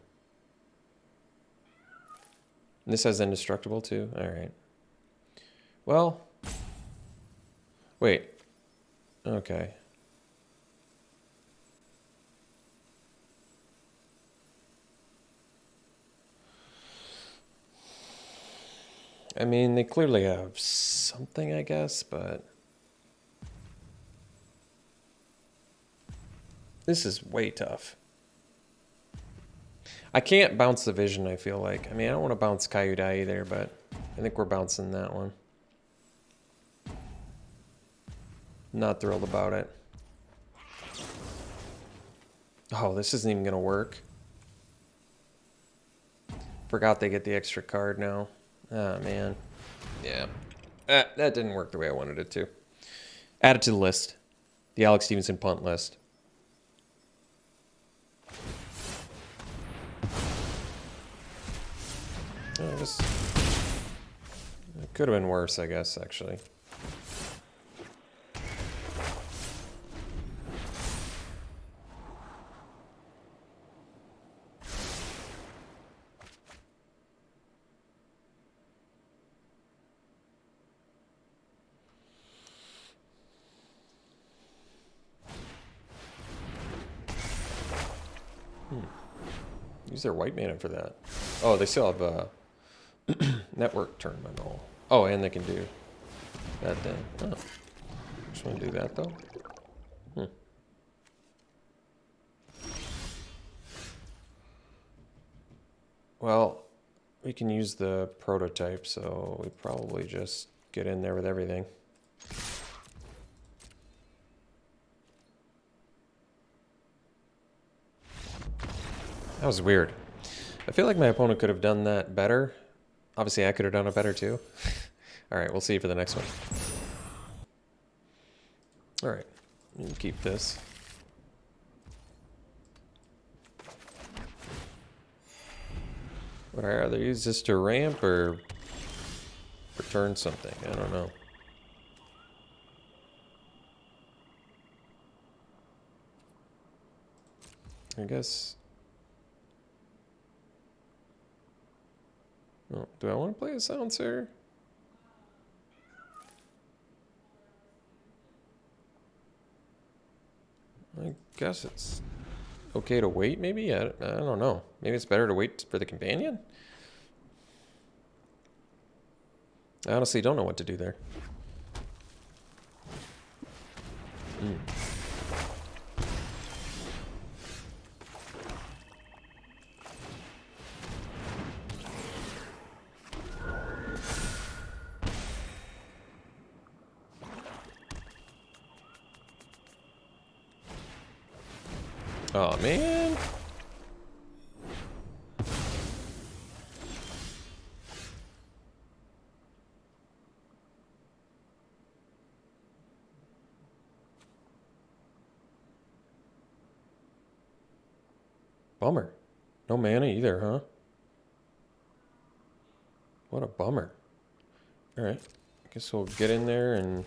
And this has indestructible too? Alright. Well. Wait. Okay. I mean, they clearly have something, I guess, but... This is way tough. I can't bounce the vision, I feel like. I mean, I don't want to bounce Kyudai either, but I think we're bouncing that one. Not thrilled about it. Oh, this isn't even going to work. Forgot they get the extra card now. Oh, man. Yeah. That didn't work the way I wanted it to. Add it to the list. The Alex Stephenson punt list. I guess it could have been worse, I guess, actually. Use their white mana for that. Oh, they still have network terminal. Oh, and they can do that then. Oh. Just want to do that though. Well, we can use the prototype, so we probably just get in there with everything. That was weird. I feel like my opponent could have done that better. Obviously, I could have done it better too. All right, we'll see you for the next one. All right, you can keep this. Would I rather use this to ramp or return something? I don't know. I guess... Oh, do I want to play a Silencer? I guess it's okay to wait, maybe? I don't know. Maybe it's better to wait for the companion? I honestly don't know what to do there. Oh man. Bummer. No mana either, huh? What a bummer. Alright. I guess we'll get in there and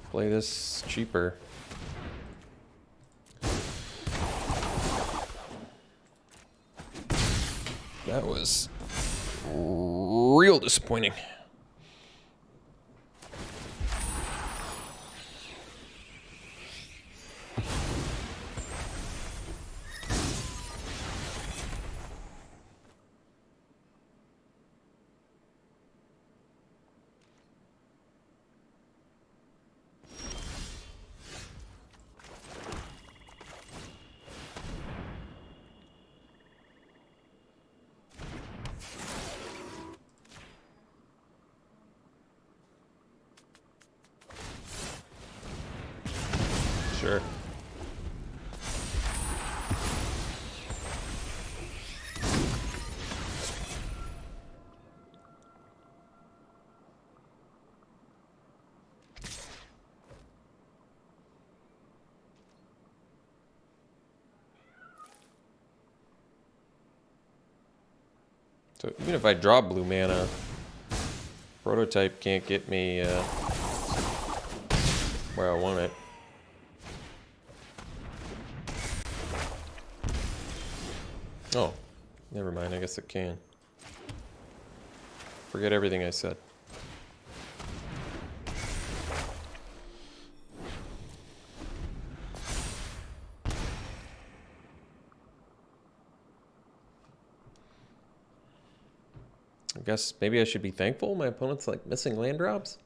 play this cheaper. That was real disappointing. Sure. So even if I draw blue mana, Prototype can't get me where I want it. Oh, never mind. I guess it can. Forget everything I said. I guess maybe I should be thankful my opponent's like missing land drops.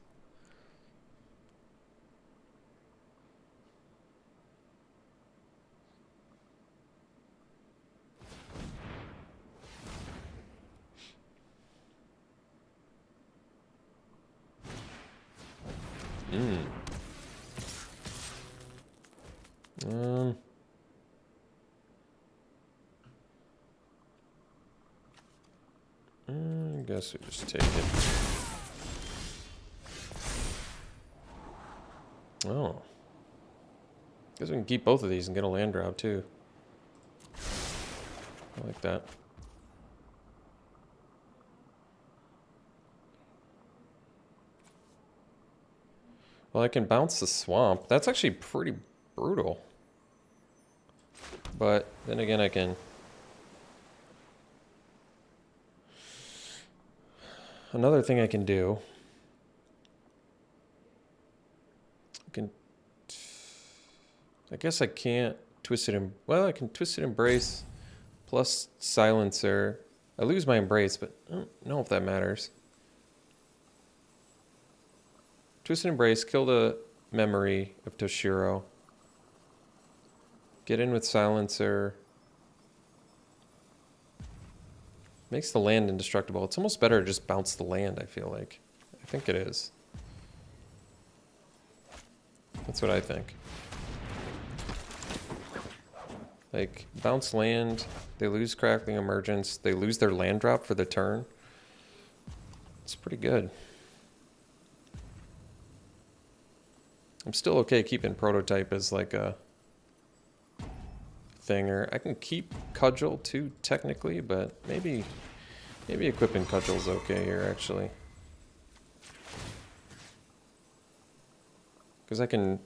I guess we just take it. Oh. Guess we can keep both of these and get a land drop too. I like that. Well, I can bounce the swamp. That's actually pretty brutal. But then again, I can... Another thing I can do... I guess I can't Twisted Embrace. Well, I can Twisted Embrace plus Silencer. I lose my Embrace, but I don't know if that matters. Twisted Embrace, kill the memory of Toshiro. Get in with Silencer. Makes the land indestructible. It's almost better to just bounce the land, I feel like. I think it is. That's what I think. Like, bounce land, they lose Crackling Emergence, they lose their land drop for the turn. It's pretty good. I'm still okay keeping Prototype as like a thinger. I can keep Cudgel too, technically, but maybe equipping Cudgel's okay here, actually. Because I can...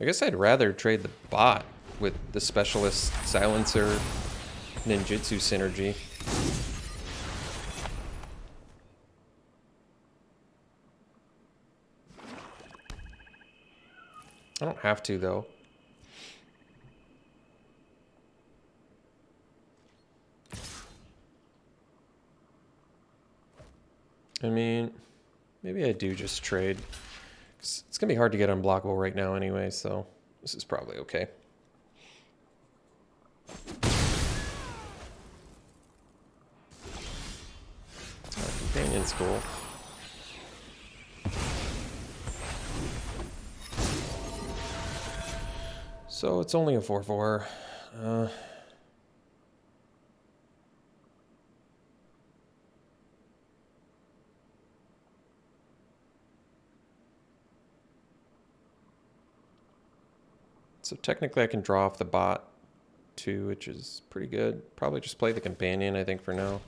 I guess I'd rather trade the bot with the Specialist Silencer Ninjutsu synergy. I don't have to, though. I mean, maybe I do just trade. It's going to be hard to get unblockable right now anyway, so this is probably okay. Companion's cool. So it's only a 4/4. So technically I can draw off the bot too, which is pretty good. Probably just play the companion, I think, for now.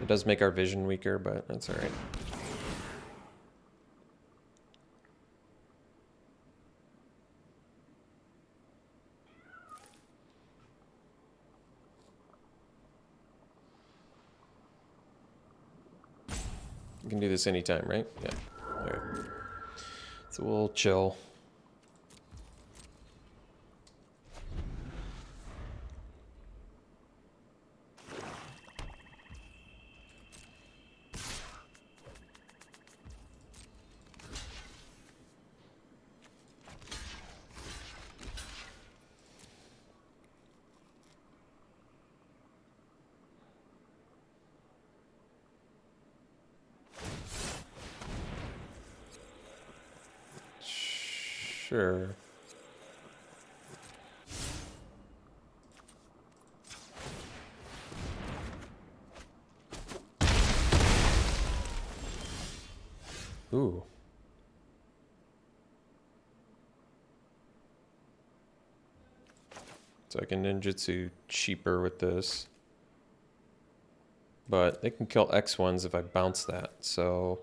It does make our vision weaker, but that's alright. You can do this anytime, right? Yeah. Alright. So we'll chill. Sure. Ooh. So I can ninjutsu cheaper with this. But they can kill X1s if I bounce that, so...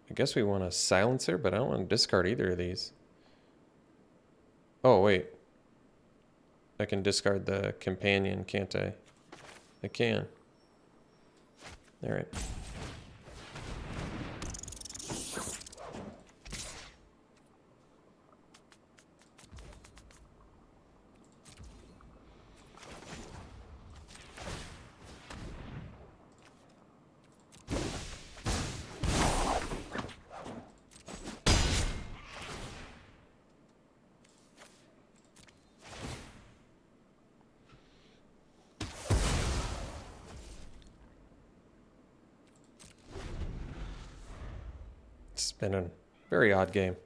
I guess we want a silencer, but I don't want to discard either of these. Oh, wait. I can discard the companion, can't I? I can. Alright. It's been a very odd game.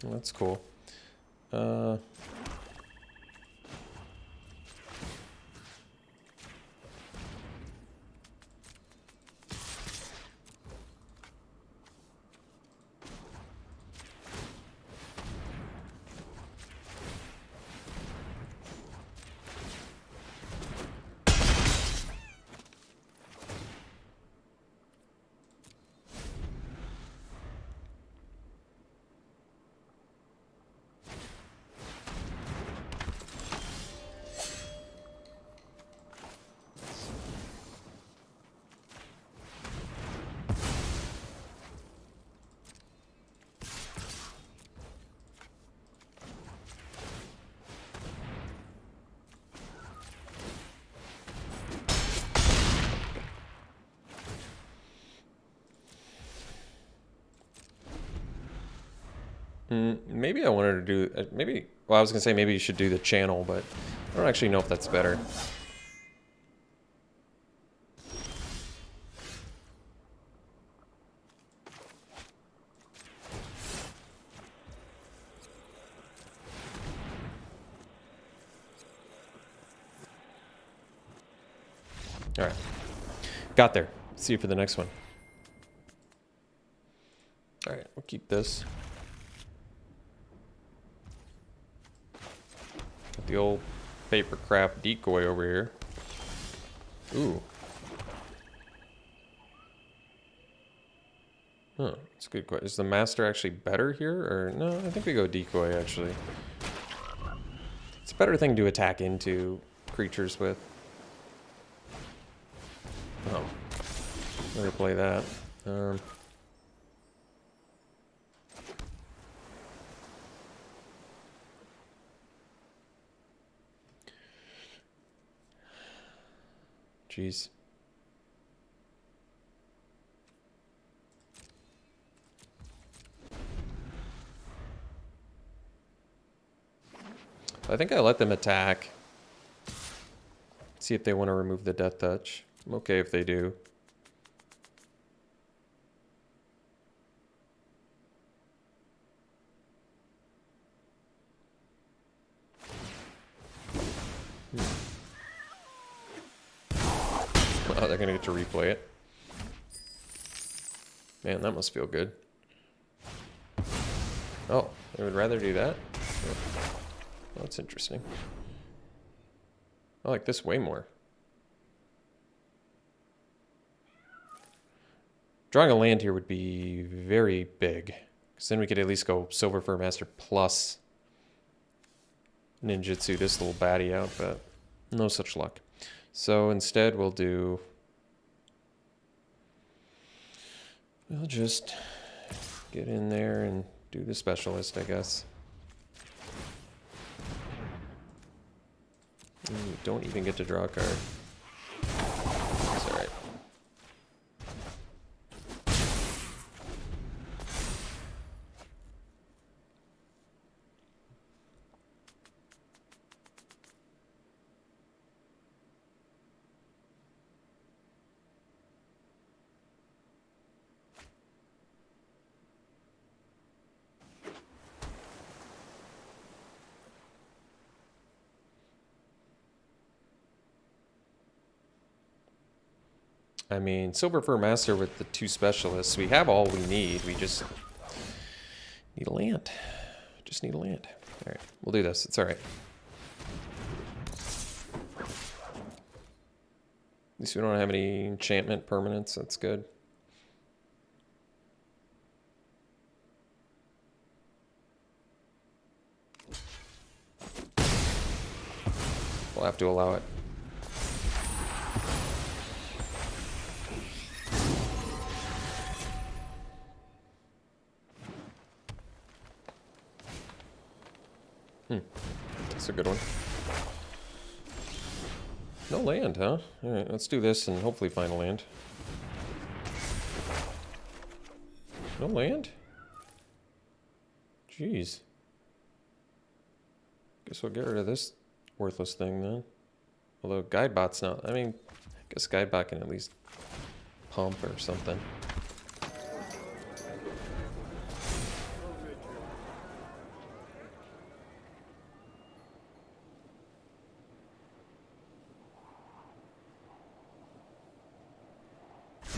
That's cool. Maybe I wanted to do, maybe, well, I was going to say maybe you should do the channel, but I don't actually know if that's better. All right. Got there. See you for the next one. All right, we'll keep this. Got the old papercraft decoy over here. Ooh. Huh, that's a good question. Is the master actually better here? Or no, I think we go decoy actually. It's a better thing to attack into creatures with. Oh. Better play that. Jeez. I think I let them attack. See if they want to remove the death touch. I'm okay if they do. Oh, they're gonna get to replay it. Man, that must feel good. Oh, they would rather do that? Oh, that's interesting. I like this way more. Drawing a land here would be very big, because then we could at least go Silver Fur Master plus ninjutsu this little baddie out, but no such luck. So instead we'll just get in there and do the specialist, I guess. You don't even get to draw a card. It's alright. I mean, Silver Fur Master with the 2 specialists, we have all we need. We just need a land. Just need a land. All right, we'll do this. It's all right. At least we don't have any enchantment permanents. That's good. We'll have to allow it. That's a good one. No land, huh? Alright, let's do this and hopefully find a land. No land? Jeez. Guess we'll get rid of this worthless thing then. Although Guidebot's not... I mean, I guess Guidebot can at least pump or something.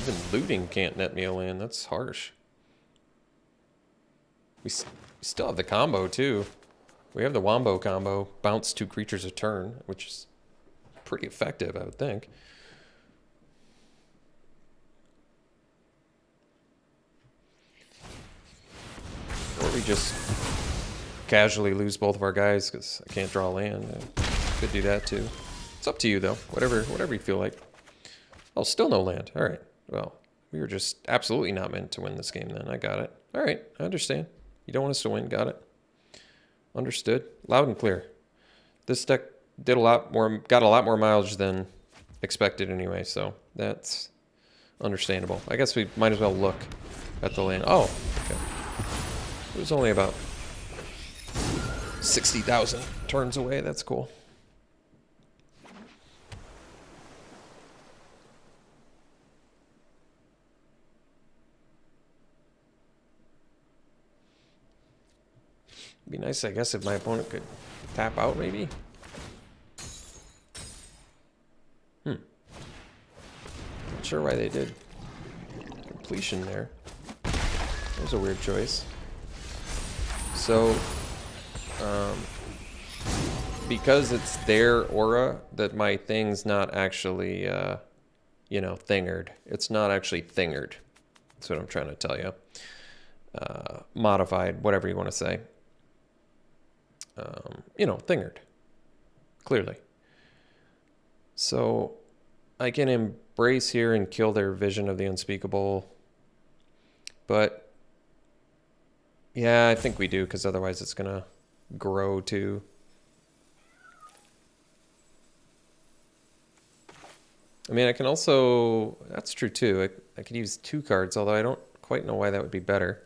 Even looting can't net me a land. That's harsh. We still have the combo, too. We have the Wombo combo. Bounce 2 creatures a turn, which is pretty effective, I would think. Or we just casually lose both of our guys because I can't draw land. I could do that, too. It's up to you, though. Whatever you feel like. Oh, still no land. All right. Well, we were just absolutely not meant to win this game then. I got it. All right, I understand. You don't want us to win. Got it. Understood. Loud and clear. This deck did got a lot more mileage than expected anyway, so that's understandable. I guess we might as well look at the land. Oh, okay. It was only about 60,000 turns away. That's cool. Be nice, I guess, if my opponent could tap out, maybe. Not sure why they did completion there. That was a weird choice. So, because it's their aura, that my thing's not actually, you know, thingered. It's not actually thingered. That's what I'm trying to tell you. Modified, whatever you want to say. You know, thingered. Clearly. So I can embrace here and kill their vision of the unspeakable. But yeah, I think we do, because otherwise it's going to grow too. I mean, I can also... That's true too. I could use 2 cards, although I don't quite know why that would be better.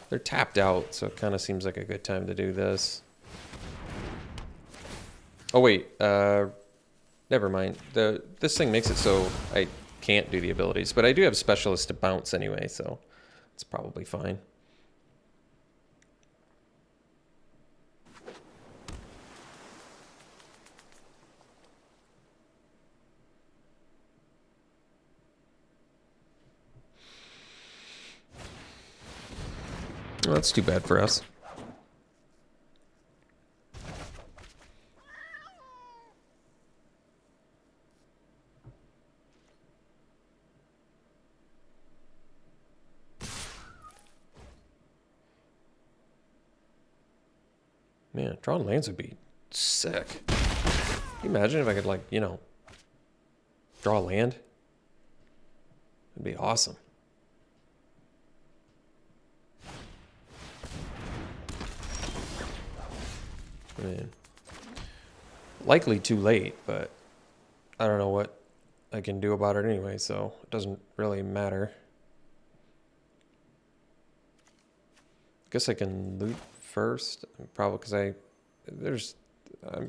They're tapped out, so it kind of seems like a good time to do this. Oh, wait. Never mind. This thing makes it so I can't do the abilities. But I do have specialists to bounce anyway, so it's probably fine. Well, that's too bad for us. Man, drawing lands would be sick. Can you imagine if I could, like, you know, draw a land? It'd be awesome. I mean, likely too late, but I don't know what I can do about it anyway, so it doesn't really matter. Guess I can loot first, probably because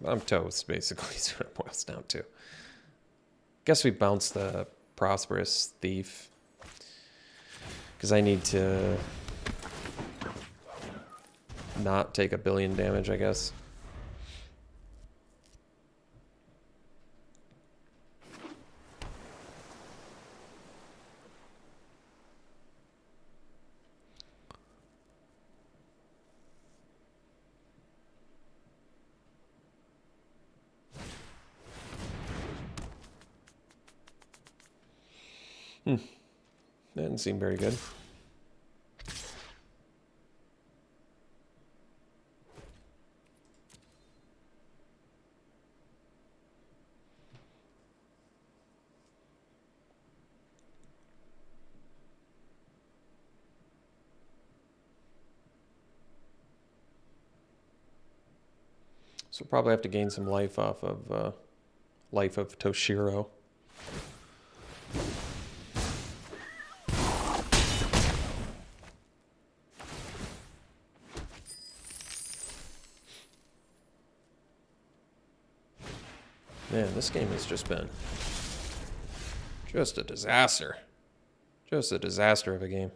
I'm toast, basically, is what it boils down to. Guess we bounce the Prosperous Thief, because I need to not take 1 billion damage, I guess. That didn't seem very good. So we'll probably have to gain some life off of Life of Toshiro. Man, this game has just been just a disaster. Just a disaster of a game.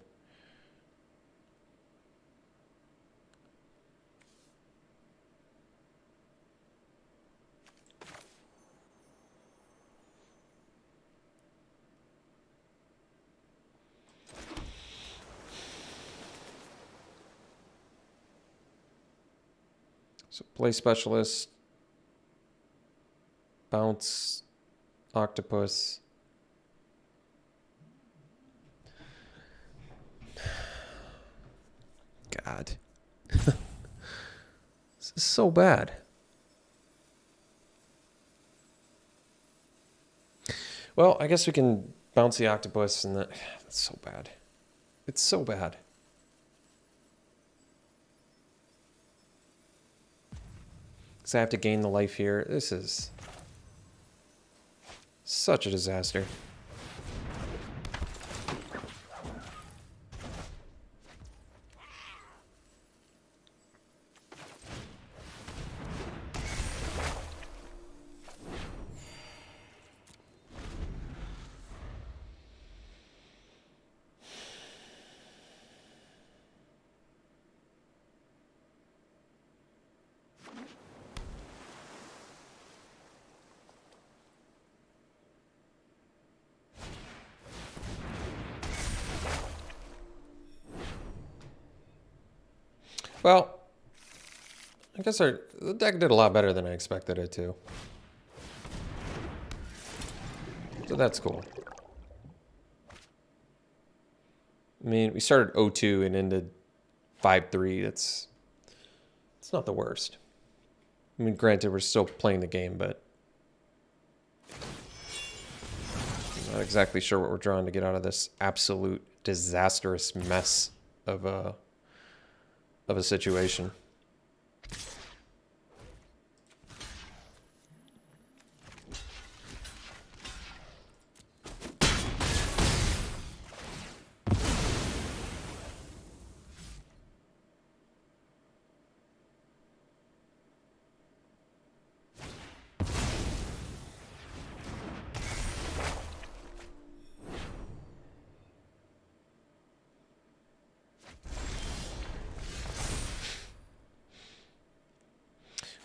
So play Specialist, bounce Octopus. God. This is so bad. Well, I guess we can bounce the Octopus and that's so bad. It's so bad. Because I have to gain the life here. This is such a disaster. Well, I guess the deck did a lot better than I expected it to. So that's cool. I mean, we started 0-2 and ended 5-3. It's not the worst. I mean, granted, we're still playing the game, but I'm not exactly sure what we're trying to get out of this absolute disastrous mess of a situation.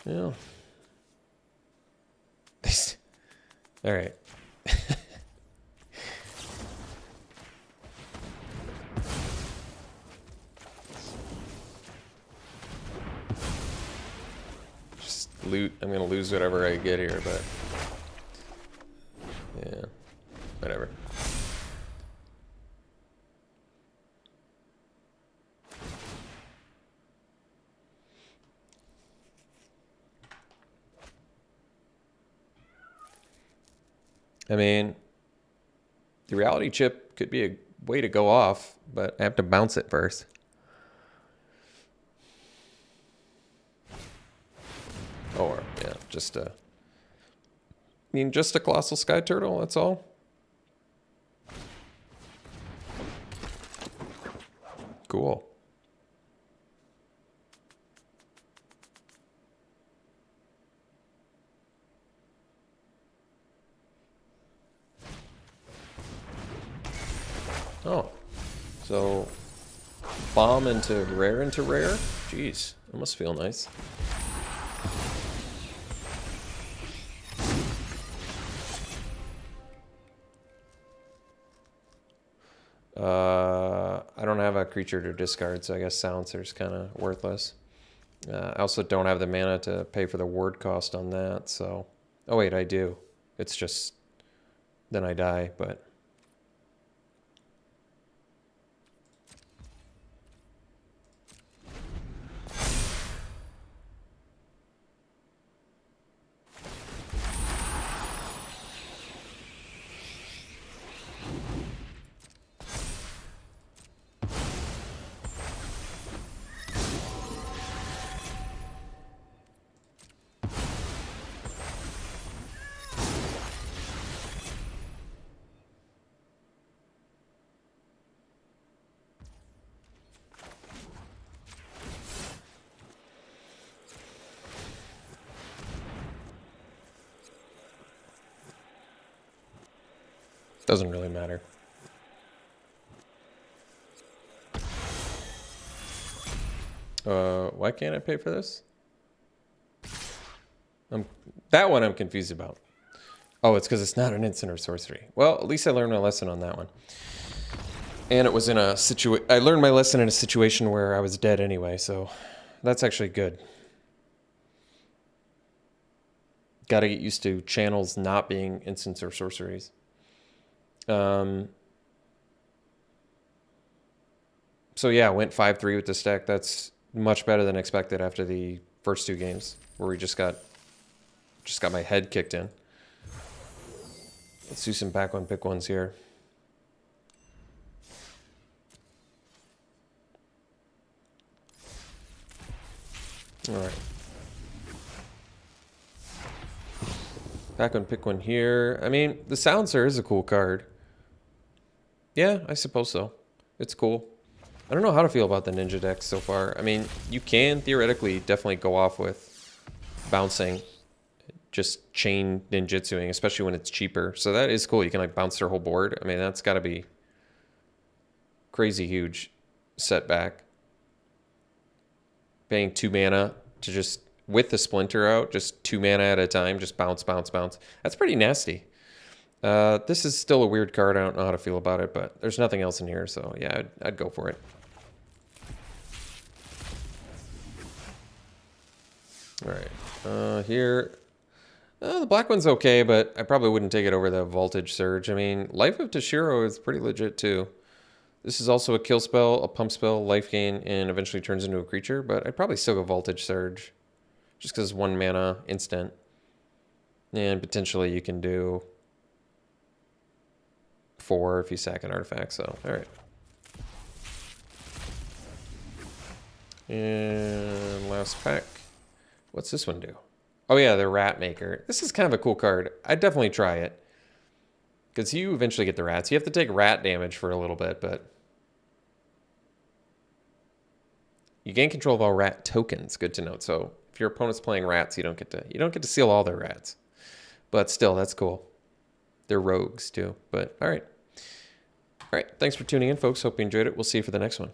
Yeah. All right. Just loot. I'm gonna lose whatever I get here, but yeah, whatever. I mean, the reality chip could be a way to go off, but I have to bounce it first. just a, just a Colossal Sky Turtle, that's all. Cool. Oh, so bomb into rare? Jeez, that must feel nice. I don't have a creature to discard, so I guess Silencer's kind of worthless. I also don't have the mana to pay for the ward cost on that, so... Oh wait, I do. It's just... Then I die, but... Doesn't really matter. Why can't I pay for this? That one I'm confused about. Oh, it's because it's not an instant or sorcery. Well, at least I learned my lesson on that one. And it was in a I learned my lesson in a situation where I was dead anyway, so that's actually good. Gotta get used to channels not being instants or sorceries. So yeah, went 5-3 with this deck. That's much better than expected after the first two games where we just got my head kicked in. Let's do some back one pick ones here. All right. Back one pick one here. I mean, the Silencer is a cool card. Yeah, I suppose so. It's cool. I don't know how to feel about the ninja decks so far. I mean, you can theoretically definitely go off with bouncing, just chain ninjutsuing, especially when it's cheaper. So that is cool. You can like bounce their whole board. I mean, that's got to be crazy huge setback. Paying 2 mana to just, with the splinter out, just 2 mana at a time, just bounce, bounce, bounce. That's pretty nasty. This is still a weird card. I don't know how to feel about it, but there's nothing else in here, so yeah, I'd go for it. All right, here, the black one's okay, but I probably wouldn't take it over the Voltage Surge. I mean, Life of Toshiro is pretty legit too. This is also a kill spell, a pump spell, life gain, and eventually turns into a creature, but I'd probably still go Voltage Surge, just because 1 mana, instant. And potentially you can do 4 if you sack an artifact, so alright. And last pack. What's this one do? Oh yeah, the Rat Maker. This is kind of a cool card. I'd definitely try it. Because you eventually get the rats. You have to take rat damage for a little bit, but... You gain control of all rat tokens, good to note. So if your opponent's playing rats, you don't get to steal all their rats. But still, that's cool. They're rogues too, but all right. All right, thanks for tuning in, folks. Hope you enjoyed it. We'll see you for the next one.